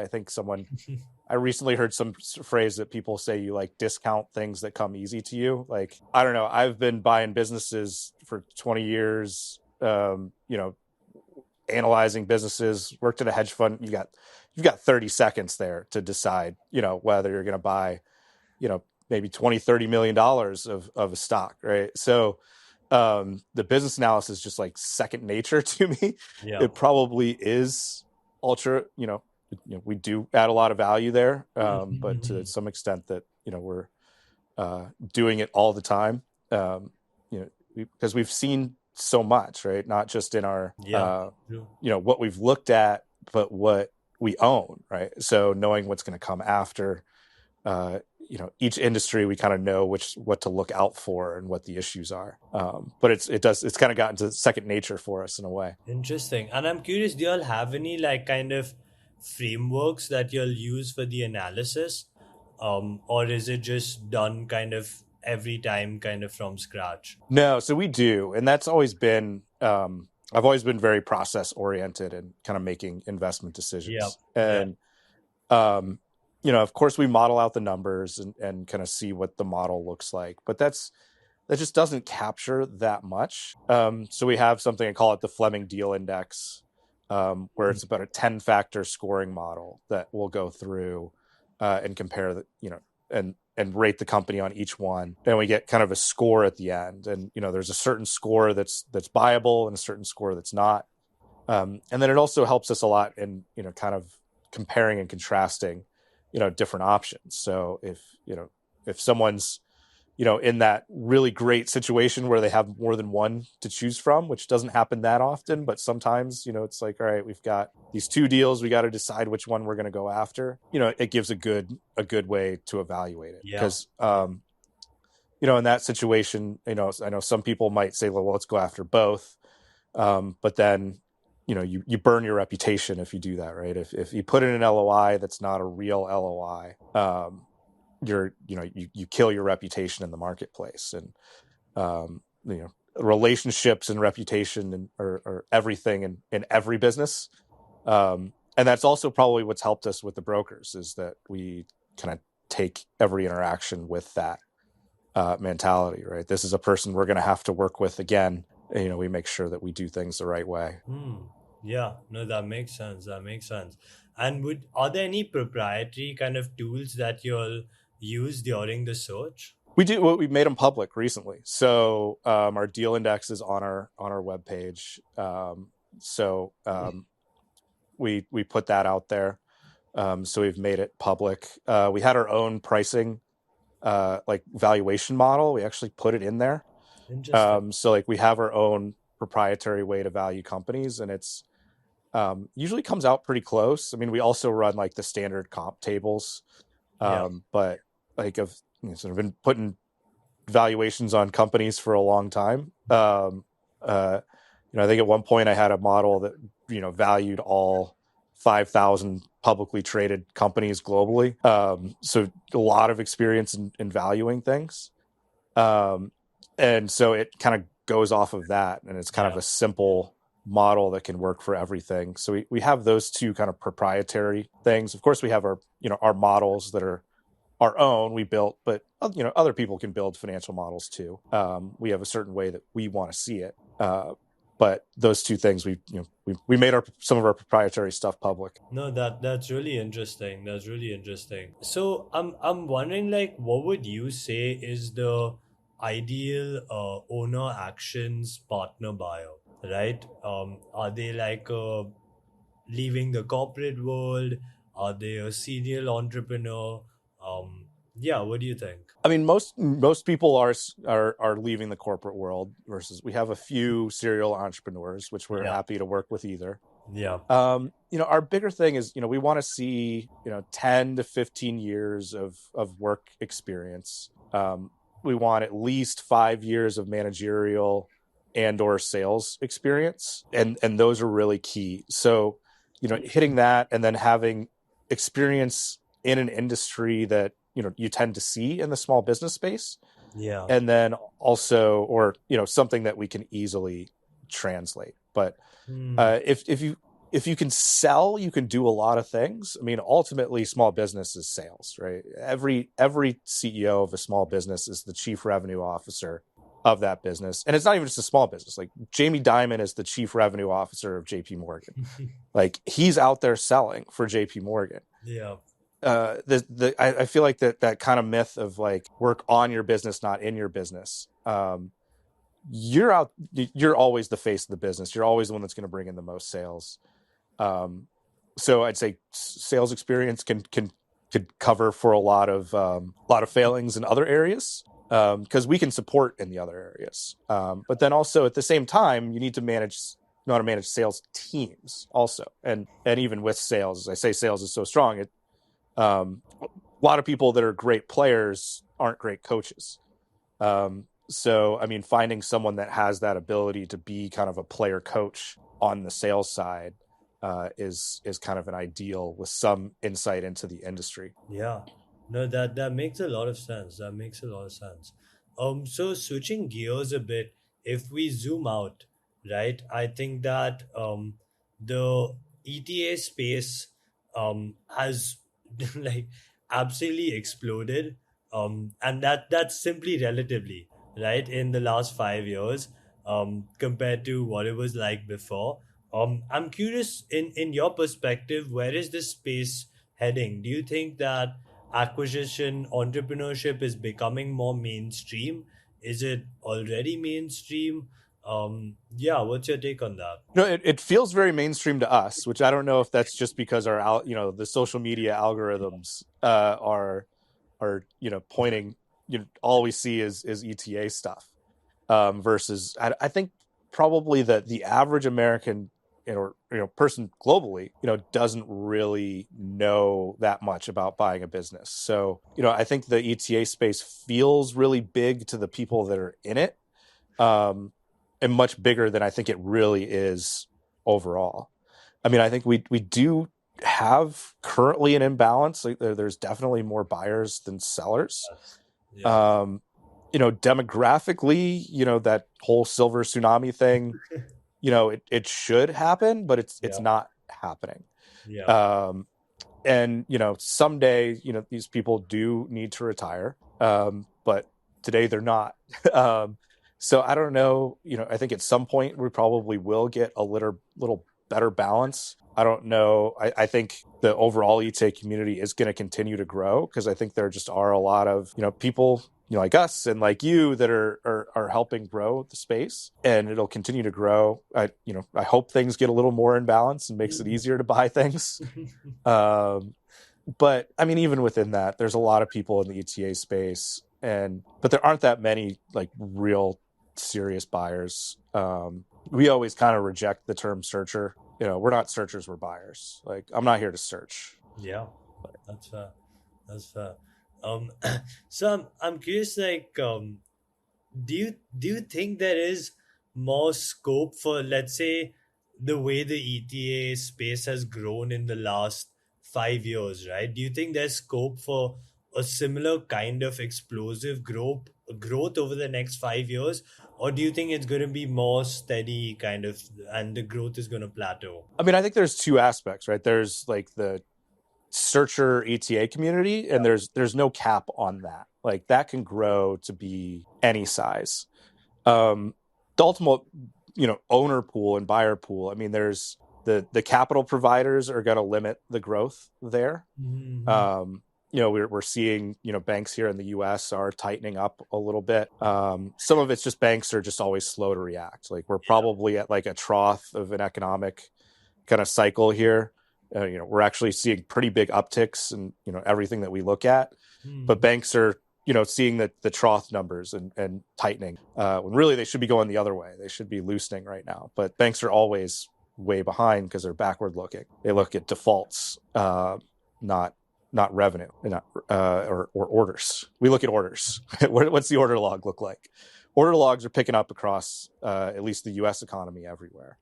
I recently heard some phrase that people say, you like discount things that come easy to you. Like, I don't know, I've been buying businesses for 20 years, analyzing businesses, worked at a hedge fund. You've got 30 seconds there to decide, whether you're going to buy, maybe 20-30 million dollars of a stock, right? So the business analysis is just like second nature to me. Yeah. It probably is ultra, we do add a lot of value there, but to some extent that, we're doing it all the time, because we've seen so much, right? Not just in our Yeah. True. what we've looked at, but what we own, right? So knowing what's going to come after, each industry, we kind of know what to look out for and what the issues are. But it's kind of gotten to second nature for us in a way. Interesting. And I'm curious, do y'all have any like kind of frameworks that you'll use for the analysis? Or is it just done kind of every time, kind of from scratch? No, so we do, and that's always been. I've always been very process oriented and kind of making investment Yeah. decisions, Yeah. and um, of course, we model out the numbers and kind of see what the model looks like, but that just doesn't capture that much. So we have something, I call it the Fleming Deal Index, where it's about a 10-factor scoring model that will go through and compare and rate the company on each one. And we get kind of a score at the end. And, there's a certain score that's buyable and a certain score that's not. And then it also helps us a lot in, kind of comparing and contrasting, different options. So if someone's, in that really great situation where they have more than one to choose from, which doesn't happen that often, but sometimes, it's like, all right, we've got these two deals, we got to decide which one we're going to go after. It gives a good way to evaluate it, Yeah. because, in that situation, I know some people might say, well, let's go after both. But then, you burn your reputation if you do that, right? If you put in an LOI that's not a real LOI, you kill your reputation in the marketplace. And relationships and reputation are everything in every business. And that's also probably what's helped us with the brokers, is that we kind of take every interaction with that mentality, right? This is a person we're going to have to work with again. We make sure that we do things the right way. Hmm. Yeah. No, that makes sense. That makes sense. And are there any proprietary kind of tools that you'll use during the search? We do. We've made them public recently. So our deal index is on our webpage. We put that out there. So we've made it public. We had our own pricing, like valuation model. We actually put it in there. Interesting. So like we have our own proprietary way to value companies, and it's usually comes out pretty close. I mean, we also run like the standard comp tables, Yeah. but like sort of been putting valuations on companies for a long time. I think at one point I had a model that valued all 5,000 publicly traded companies globally. So a lot of experience in valuing things, um, and so it kind of goes off of that, and it's kind of Yeah. a simple model that can work for everything. So we have those two kind of proprietary things. Of course, we have our models that are our own, we built, but other people can build financial models too. We have a certain way that we want to see it, but those two things, we made some of our proprietary stuff public. No, that's really interesting. That's really interesting. So I'm wondering, like, what would you say is the ideal owner actions partner buyer, right? Are they like leaving the corporate world? Are they a serial entrepreneur? Um, Yeah, what do you think? I mean, most people are leaving the corporate world versus we have a few serial entrepreneurs, which we're Yeah, happy to work with either. yeah, Our bigger thing is, we want to see, 10 to 15 years of work experience. We want at least 5 years of managerial and or sales experience. And those are really key. So, hitting that and then having experience in an industry that, you tend to see in the small business space. yeah. And then also, or, something that we can easily translate. But Hmm. if you can sell, you can do a lot of things. I mean, ultimately, small business is sales, right? Every CEO of a small business is the chief revenue officer of that business, and it's not even just a small business. Like Jamie Dimon is the chief revenue officer of J.P. Morgan. Like he's out there selling for J.P. Morgan. Yeah. I feel like that kind of myth of like work on your business, not in your business. You're always the face of the business. You're always the one that's going to bring in the most sales. So I'd say sales experience could cover for a lot of failings in other areas, because we can support in the other areas. But then also at the same time, you need to know how to manage sales teams also. And even with sales, as I say, sales is so strong. A lot of people that are great players aren't great coaches. So, I mean, finding someone that has that ability to be kind of a player coach on the sales side is kind of an ideal with some insight into the industry. Yeah, no, that makes a lot of sense. That makes a lot of sense. So switching gears a bit, if we zoom out, right? I think that the ETA space has like absolutely exploded. And that's simply relatively, right? In the last 5 years, compared to what it was like before. I'm curious in your perspective, where is this space heading? Do you think that acquisition entrepreneurship is becoming more mainstream? Is it already mainstream? Yeah, what's your take on that? It feels very mainstream to us, which I don't know if that's just because the social media algorithms are pointing, all we see is ETA stuff, versus I think probably the average American, or person globally, doesn't really know that much about buying a business. So I think the ETA space feels really big to the people that are in it, um, and much bigger than I think it really is overall. I mean, I think we do have currently an imbalance. Like there's definitely more buyers than sellers. Yes. Yeah. Um, Demographically, that whole silver tsunami thing, it should happen, but it's Yeah. not happening. Yeah. Um, and someday, these people do need to retire, but today they're not. um, so I don't know. I think at some point we probably will get a little better balance. I don't know. I think the overall ETA community is going to continue to grow, because I think there just are a lot of people like us and like you that are helping grow the space, and it'll continue to grow. I hope things get a little more in balance and makes it easier to buy things. Um, but I mean, even within that, there's a lot of people in the ETA space, but there aren't that many like real serious buyers. We always kind of reject the term searcher. We're not searchers, we're buyers. Like I'm not here to search. Yeah. That's fair. That's fair. Um, so I'm curious, like, do you think there is more scope for, let's say, the way the ETA space has grown in the last 5 years, right? Do you think there's scope for a similar kind of explosive growth over the next 5 years, or do you think it's going to be more steady kind of, and the growth is going to plateau? I mean, I think there's two aspects, right? There's like the searcher ETA community, and there's no cap on that. Like that can grow to be any size. The ultimate, owner pool and buyer pool. I mean, there's the capital providers are going to limit the growth there. Mm-hmm. We're seeing, banks here in the U.S. are tightening up a little bit. Some of it's just banks are just always slow to react. Like we're Yeah. probably at like a trough of an economic kind of cycle here. We're actually seeing pretty big upticks in everything that we look at, but Hmm. banks are seeing the trough numbers and tightening when really they should be going the other way. They should be loosening right now, but banks are always way behind because they're backward looking. They look at defaults, not revenue, not or orders. We look at orders. What's the order log look like? Order logs are picking up across at least the U.S. economy everywhere,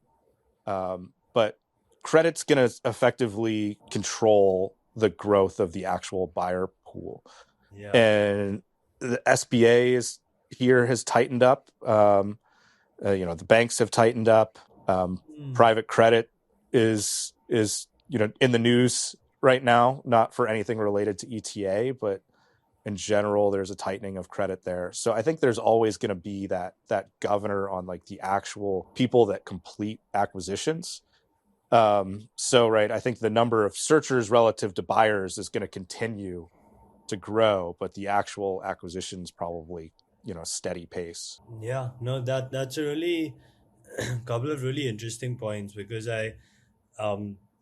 but credit's going to effectively control the growth of the actual buyer pool, Yeah. and the SBA has tightened up. The banks have tightened up. Hmm. Private credit is in the news right now, not for anything related to ETA, but in general, there's a tightening of credit there. So I think there's always going to be that governor on like the actual people that complete acquisitions. So right, I think the number of searchers relative to buyers is going to continue to grow, but the actual acquisitions probably steady pace. Yeah. No, that's a really couple of really interesting points because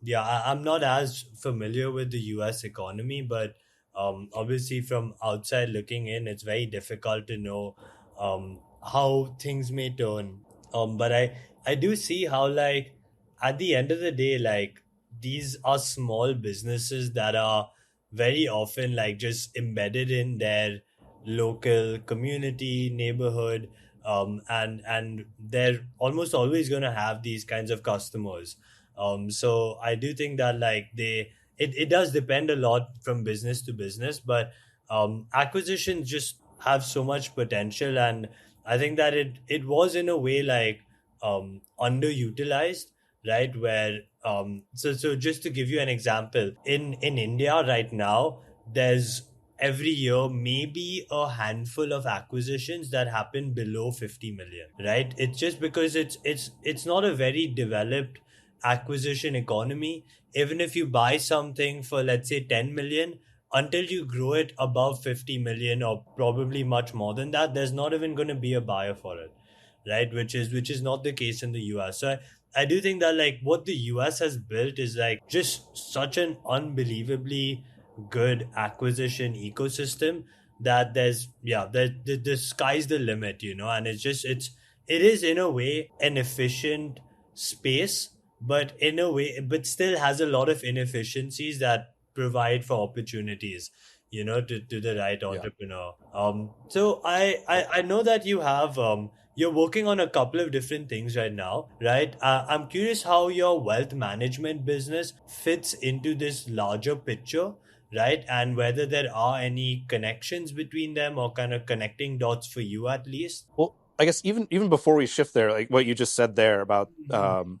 yeah, I'm not as familiar with the US economy, but obviously from outside looking in, it's very difficult to know how things may turn. But I do see how, like, at the end of the day, like, these are small businesses that are very often like just embedded in their local community neighborhood, and they're almost always going to have these kinds of customers. So I do think that, like, it does depend a lot from business to business, but acquisitions just have so much potential, and I think that it was in a way like underutilized, right? Where so just to give you an example, in India right now, there's every year maybe a handful of acquisitions that happen below 50 million, right? It's just because it's not a very developed acquisition economy. Even if you buy something for, let's say, 10 million, until you grow it above 50 million or probably much more than that, there's not even going to be a buyer for it, right? Which is not the case in the US. So I do think that, like, what the US has built is like just such an unbelievably good acquisition ecosystem that there's, yeah, the sky's the limit, and it is in a way an efficient space, but in a way, but still has a lot of inefficiencies that provide for opportunities, to the right Yeah. entrepreneur. So I know that you're working on a couple of different things right now, right? I'm curious how your wealth management business fits into this larger picture, right? And whether there are any connections between them or kind of connecting dots for you at least. Well, I guess even before we shift there, like what you just said there about Mhm.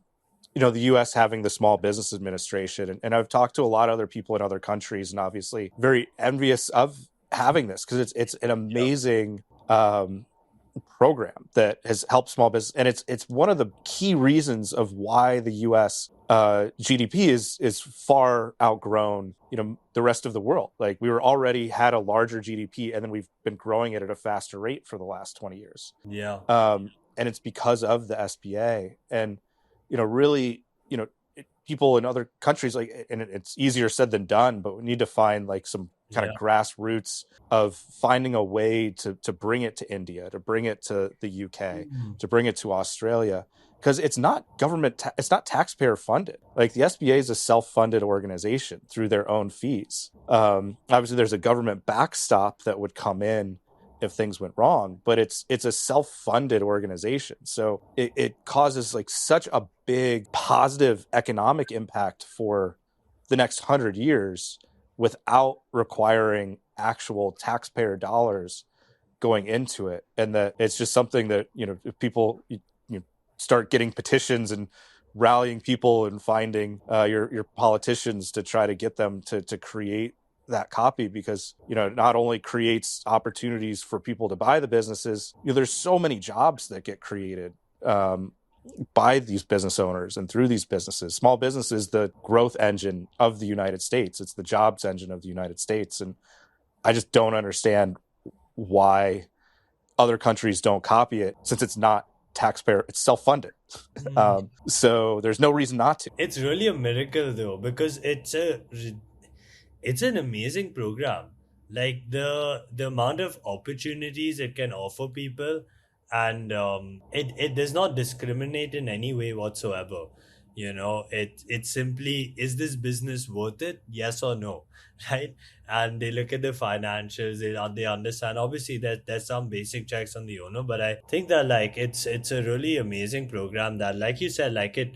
the U.S. having the Small Business Administration, and I've talked to a lot of other people in other countries, and obviously very envious of having this because it's an Yeah. amazing program that has helped small business, and it's one of the key reasons of why the U.S. GDP is far outgrown the rest of the world. Like we were already had a larger GDP, and then we've been growing it at a faster rate for the last 20 years, Yeah. and it's because of the SBA. And really, people in other countries, like, and it's easier said than done, but we need to find like some kind of Yeah. grassroots of finding a way to bring it to India, to bring it to the UK, Mm. to bring it to Australia, because it's not it's not taxpayer funded. Like the SBA is a self-funded organization through their own fees. Obviously there's a government backstop that would come in if things went wrong, but it's a self-funded organization, so it causes like such a big positive economic impact for the next 100 years without requiring actual taxpayer dollars going into it. And that it's just something that if people start getting petitions and rallying people and finding your politicians to try to get them to create that copy, because it not only creates opportunities for people to buy the businesses, there's so many jobs that get created by these business owners and through these businesses. Small business is the growth engine of the United States. It's the jobs engine of the United States. And I just don't understand why other countries don't copy it, since it's not it's self-funded. So there's no reason not to. It's really a miracle though, because it's an amazing program. Like the amount of opportunities it can offer people, and it does not discriminate in any way whatsoever. It simply, is this business worth it? Yes or no, right? And they look at the financials. They understand. Obviously, there's some basic checks on the owner, but I think that like it's a really amazing program that, like you said, like it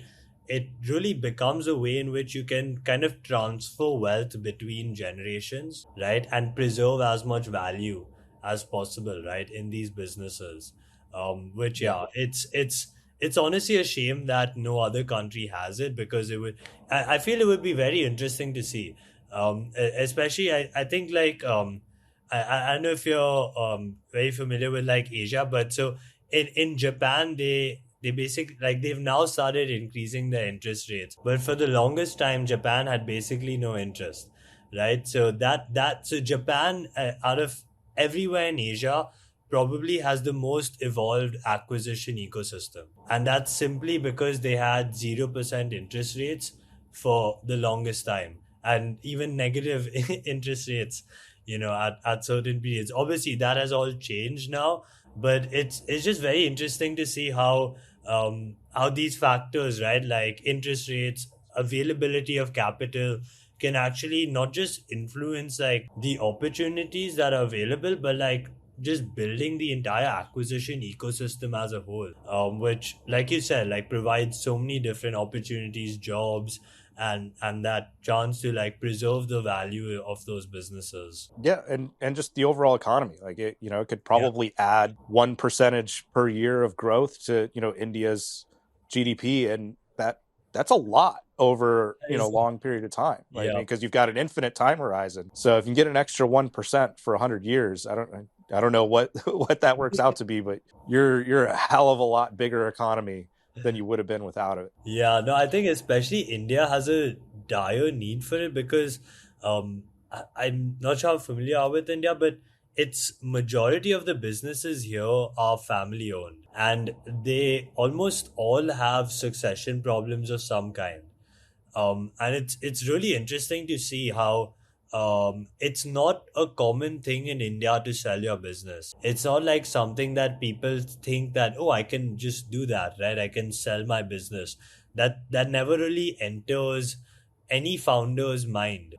really becomes a way in which you can kind of transfer wealth between generations, right? And preserve as much value as possible, right? In these businesses. Which, Yeah. yeah, it's honestly a shame that no other country has it, because I feel it would be very interesting to see. Especially, I think like, I don't know if you're very familiar with like Asia, but so in Japan, they basically, like, they've now started increasing the interest rates, but for the longest time Japan had basically no interest, right? So so Japan, out of everywhere in Asia, probably has the most evolved acquisition ecosystem, and that's simply because they had 0% interest rates for the longest time, and even negative interest rates, at certain periods. Obviously that has all changed now, but it's just very interesting to see how these factors, right, like interest rates, availability of capital, can actually not just influence like the opportunities that are available, but like just building the entire acquisition ecosystem as a whole, which, like you said, like provides so many different opportunities, jobs, and that chance to like preserve the value of those businesses. Yeah, and just the overall economy, like it could Yeah. probably add 1% per year of growth to India's GDP, and that's a lot over a Is- long period of time, right? I yeah. mean, because you've got an infinite time horizon. So if you can get an extra 1% for 100 years, I don't know what what that works out to be, but you're a hell of a lot bigger economy than you would have been without it. Yeah, no, I think especially India has a dire need for it, because I'm not sure how familiar you are with India, but its majority of the businesses here are family owned, and they almost all have succession problems of some kind. And it's really interesting to see how it's not a common thing in India to sell your business. It's not like something that people think that, oh, I can just do that, right? I can sell my business. That never really enters any founder's mind.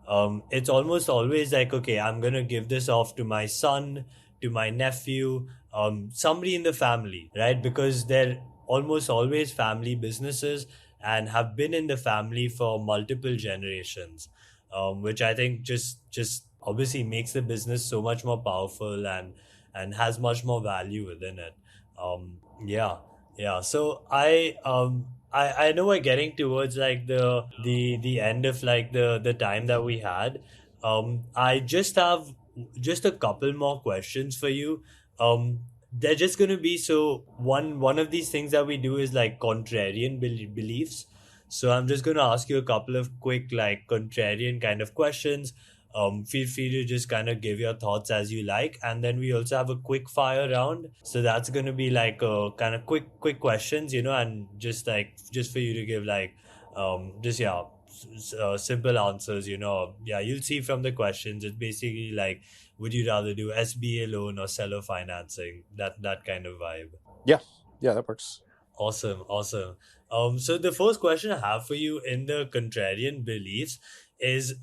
It's almost always like, okay, I'm gonna give this off to my son, to my nephew, somebody in the family, right? Because they're almost always family businesses and have been in the family for multiple generations, which I think just obviously makes the business so much more powerful and has much more value within it. Yeah, yeah. So I know we're getting towards like the end of like the time that we had. I just have just a couple more questions for you. They're just going to be, so one of these things that we do is like contrarian beliefs. So I'm just going to ask you a couple of quick like contrarian kind of questions. Feel free to just kind of give your thoughts as you like, and then we also have a quick fire round. So that's going to be like a kind of quick questions, and just for you to give like just yeah simple answers. Yeah, you'll see from the questions. It's basically like, would you rather do SBA loan or seller financing? That kind of vibe. Yeah, yeah, that works. Awesome, awesome. So the first question I have for you in the contrarian beliefs is,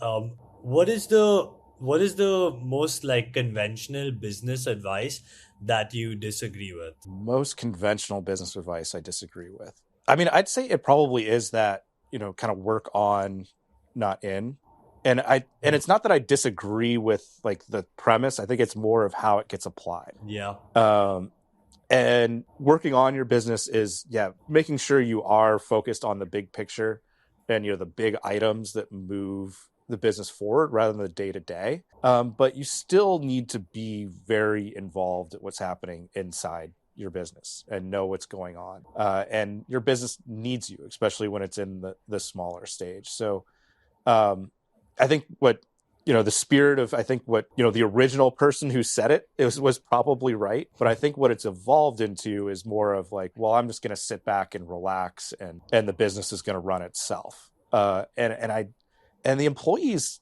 what is the most like conventional business advice that you disagree with? Most conventional business advice I disagree with. I mean, I'd say it probably is that, kind of work on, not in. And Mm. it's not that I disagree with like the premise. I think it's more of how it gets applied. Yeah. And working on your business is, yeah, making sure you are focused on the big picture and the big items that move the business forward rather than the day to day. But you still need to be very involved at what's happening inside your business and know what's going on. And your business needs you, especially when it's in the smaller stage. So I think what the spirit of, I think, what, the original person who said it was probably right. But I think what it's evolved into is more of like, well, I'm just going to sit back and relax, and the business is going to run itself. And the employees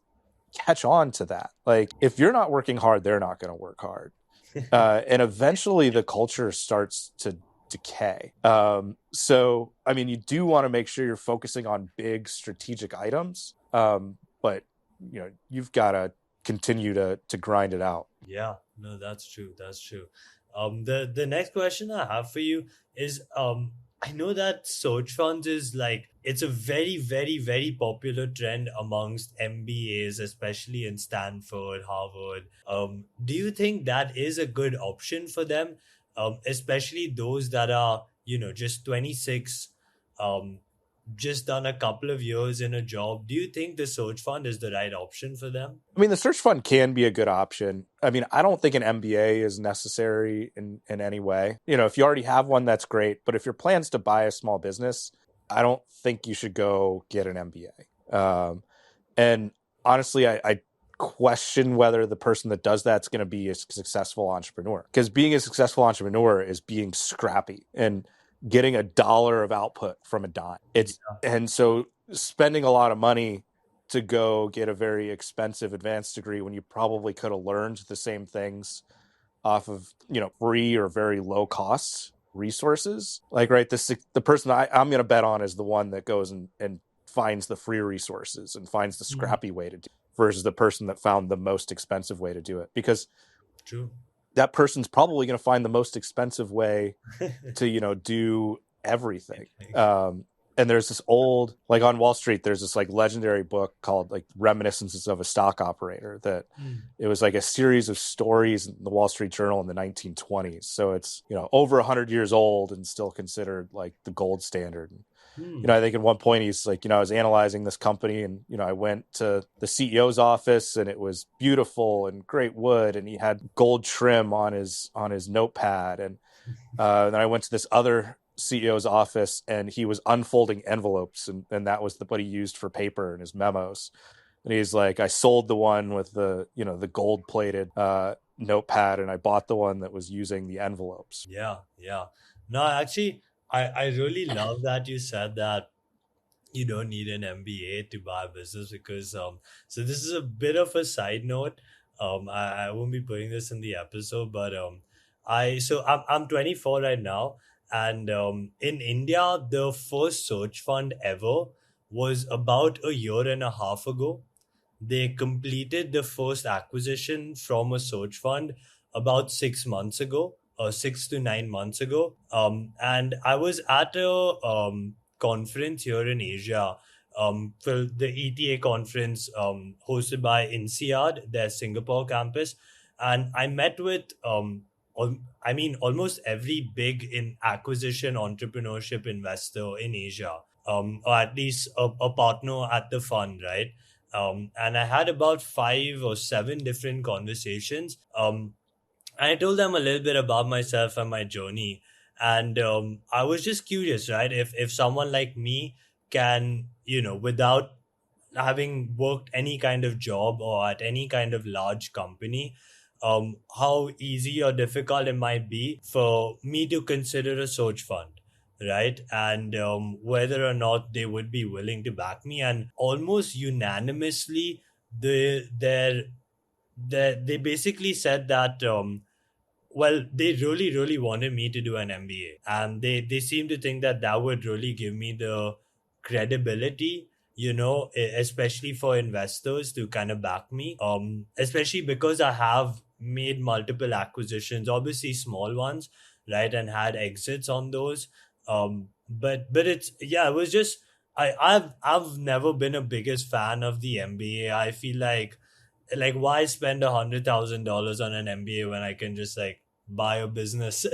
catch on to that. Like, if you're not working hard, they're not going to work hard. And eventually the culture starts to decay. So, I mean, you do want to make sure you're focusing on big strategic items, but you've got to continue to grind it out. Yeah, no, that's true. That's true. The next question I have for you is, I know that search funds is like it's a very, very, very popular trend amongst MBAs, especially in Stanford, Harvard. Do you think that is a good option for them, especially those that are, just 26, um, just done a couple of years in a job? Do you think the search fund is the right option for them? I mean, the search fund can be a good option. I mean, I don't think an MBA is necessary in any way. If you already have one, that's great. But if your plan's to buy a small business, I don't think you should go get an MBA. And honestly, I question whether the person that does that's going to be a successful entrepreneur. Because being a successful entrepreneur is being scrappy and getting a dollar of output from a dime. And so spending a lot of money to go get a very expensive advanced degree when you probably could have learned the same things off of free or very low cost resources. Like, right, the person I'm going to bet on is the one that goes and finds the free resources and finds the scrappy way to do it, versus the person that found the most expensive way to do it, because True. that person's probably going to find the most expensive way to do everything. And there's this old, like, on Wall Street, there's this like legendary book called like Reminiscences of a Stock Operator, that it was like a series of stories in the Wall Street Journal in the 1920s. So it's, over 100 years old and still considered like the gold standard. I think at one point he's like, I was analyzing this company, and, I went to the CEO's office, and it was beautiful and great wood, and he had gold trim on his notepad. And then I went to this other CEO's office, and he was unfolding envelopes, and that was what he used for paper in his memos. And he's like, I sold the one with the gold plated notepad, and I bought the one that was using the envelopes. Yeah, yeah. No, actually, I really love that you said that you don't need an MBA to buy a business, because so this is a bit of a side note. I won't be putting this in the episode, but I'm 24 right now, and in India the first search fund ever was about a year and a half ago. They completed the first acquisition from a search fund about 6 months ago, or 6 to 9 months ago. And I was at a conference here in Asia, for the ETA conference, hosted by INSEAD, their Singapore campus. And I met with, almost every big in acquisition entrepreneurship investor in Asia, or at least a partner at the fund, right? And I had about 5 or 7 different conversations. And I told them a little bit about myself and my journey. And I was just curious, right? If someone like me can, without having worked any kind of job or at any kind of large company, how easy or difficult it might be for me to consider a search fund, right? And whether or not they would be willing to back me. And almost unanimously, they basically said that, well, they really, really wanted me to do an MBA, and they seem to think that that would really give me the credibility, especially for investors to kind of back me. Especially because I have made multiple acquisitions, obviously small ones, right, and had exits on those. But it's, yeah, it was just, I've never been a biggest fan of the MBA. I feel like why spend $100,000 on an MBA when I can just like buy a business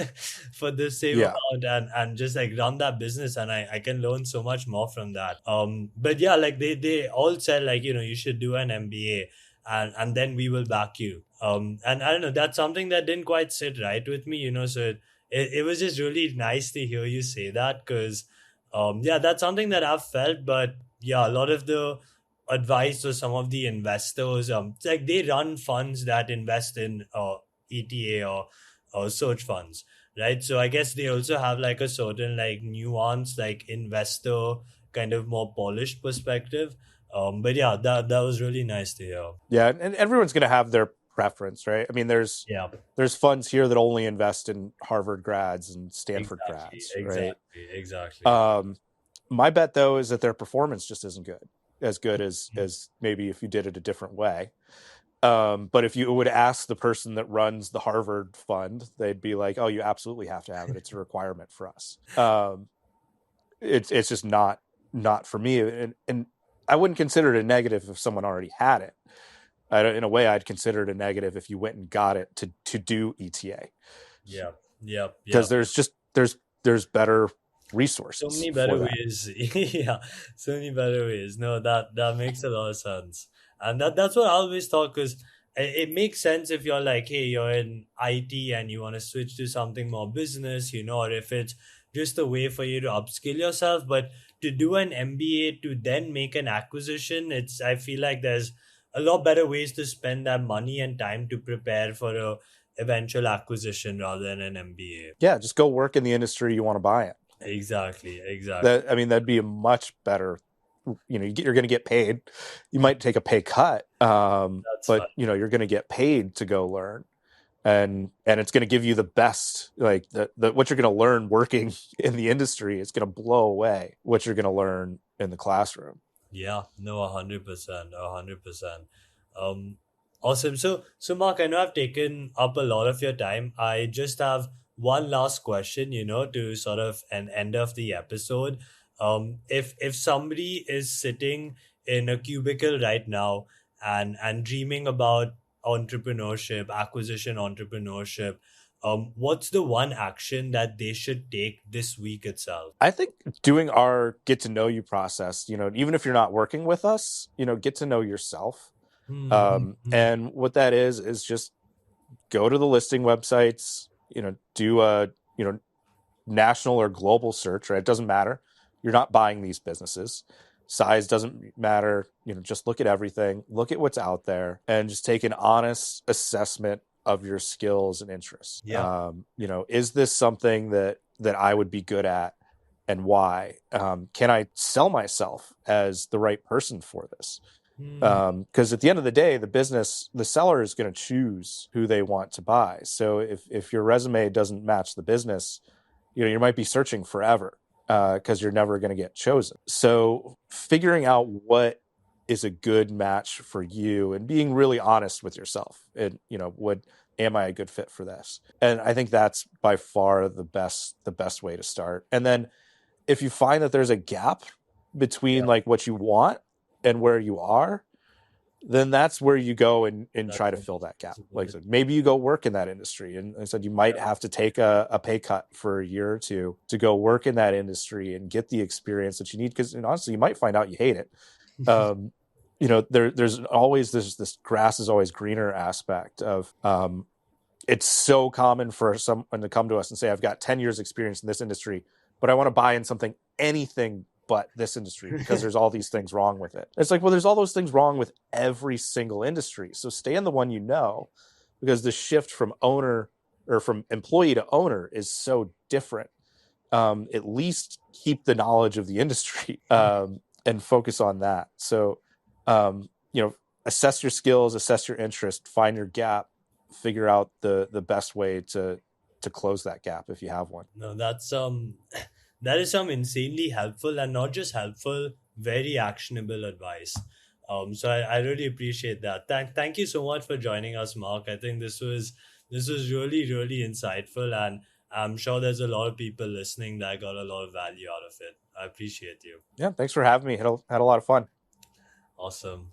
for the same Yeah. amount, and just like run that business, and I can learn so much more from that. But yeah, like they all said, like, you should do an MBA, and then we will back you. And I don't know, that's something that didn't quite sit right with me, so it was just really nice to hear you say that, because yeah, that's something that I've felt. But yeah, a lot of the advice to some of the investors. It's like they run funds that invest in ETA or search funds, right? So I guess they also have like a certain like nuance, like investor kind of more polished perspective. But yeah, that was really nice to hear. Yeah, and everyone's going to have their preference, right? I mean, Yeah, there's funds here that only invest in Harvard grads and Stanford exactly, grads, right? exactly, exactly. Um, my bet though is that their performance just isn't good Mhm. as maybe if you did it a different way. But if you would ask the person that runs the Harvard fund, they'd be like, "Oh, you absolutely have to have it. It's a requirement for us." It's just not for me, and I wouldn't consider it a negative if someone already had it. In a way, I'd consider it a negative if you went and got it to do ETA, Yeah, yeah, because yeah. there's better So resources many for better that. ways. Yeah, so many better ways. No, that makes a lot of sense, and that's what I always thought. Because it makes sense if you're like, hey, you're in IT and you want to switch to something more business, or if it's just a way for you to upskill yourself. But to do an MBA to then make an acquisition, I feel like there's a lot better ways to spend that money and time to prepare for a eventual acquisition rather than an MBA. Yeah, just go work in the industry you want to buy in. Exactly, exactly. That I mean, that'd be a much better. You're going to get paid. You might take a pay cut, That's but fine. you're going to get paid to go learn, and it's going to give you the best. Like what you're going to learn working in the industry is going to blow away what you're going to learn in the classroom. Yeah, no, 100%, 100%. Um, awesome. So Mark, I know I've taken up a lot of your time. I just have one last question, to sort of an end of the episode. If somebody is sitting in a cubicle right now and dreaming about entrepreneurship, acquisition entrepreneurship, what's the one action that they should take this week itself? I think doing our get to know you process, even if you're not working with us, get to know yourself. Hmm. And what that is just go to the listing websites, do a, national or global search, right? It doesn't matter. You're not buying these businesses. Size doesn't matter. Just look at everything, look at what's out there, and just take an honest assessment of your skills and interests. Yeah. Is this something that I would be good at, and why? Can I sell myself as the right person for this? Hmm. Because at the end of the day, the seller is going to choose who they want to buy. So if your resume doesn't match the business, you might be searching forever because you're never going to get chosen. So figuring out what is a good match for you and being really honest with yourself, and would am I a good fit for this? And I think that's by far the best way to start. And then if you find that there's a gap between Yeah, like what you want and where you are, then that's where you go and that's try to what fill that gap. it's Like about. I said, maybe you go work in that industry. And I said, you might have to take a pay cut for a year or two to go work in that industry and get the experience that you need. Because honestly, you might find out you hate it. Yeah. Um, there's always this grass is always greenner aspect of it's so common for someone to come to us and say, I've got 10 years experience in this industry, but I want to buy in something, anything but this industry because there's all these things wrong with it. It's like, well, there's all those things wrong with every single industry. So stay in the one because the shift from owner or from employee to owner is so different. At least keep the knowledge of the industry and focus on that. So, um, assess your skills, assess your interest, find your gap, figure out the best way to close that gap if you have one. No, that's that is some insanely helpful and not just helpful, very actionable advice. So I really appreciate that. Thank you so much for joining us, Mark. I think this was really, really insightful, and I'm sure there's a lot of people listening that got a lot of value out of it. I appreciate you. Yeah, thanks for having me. Had a lot of fun. Awesome.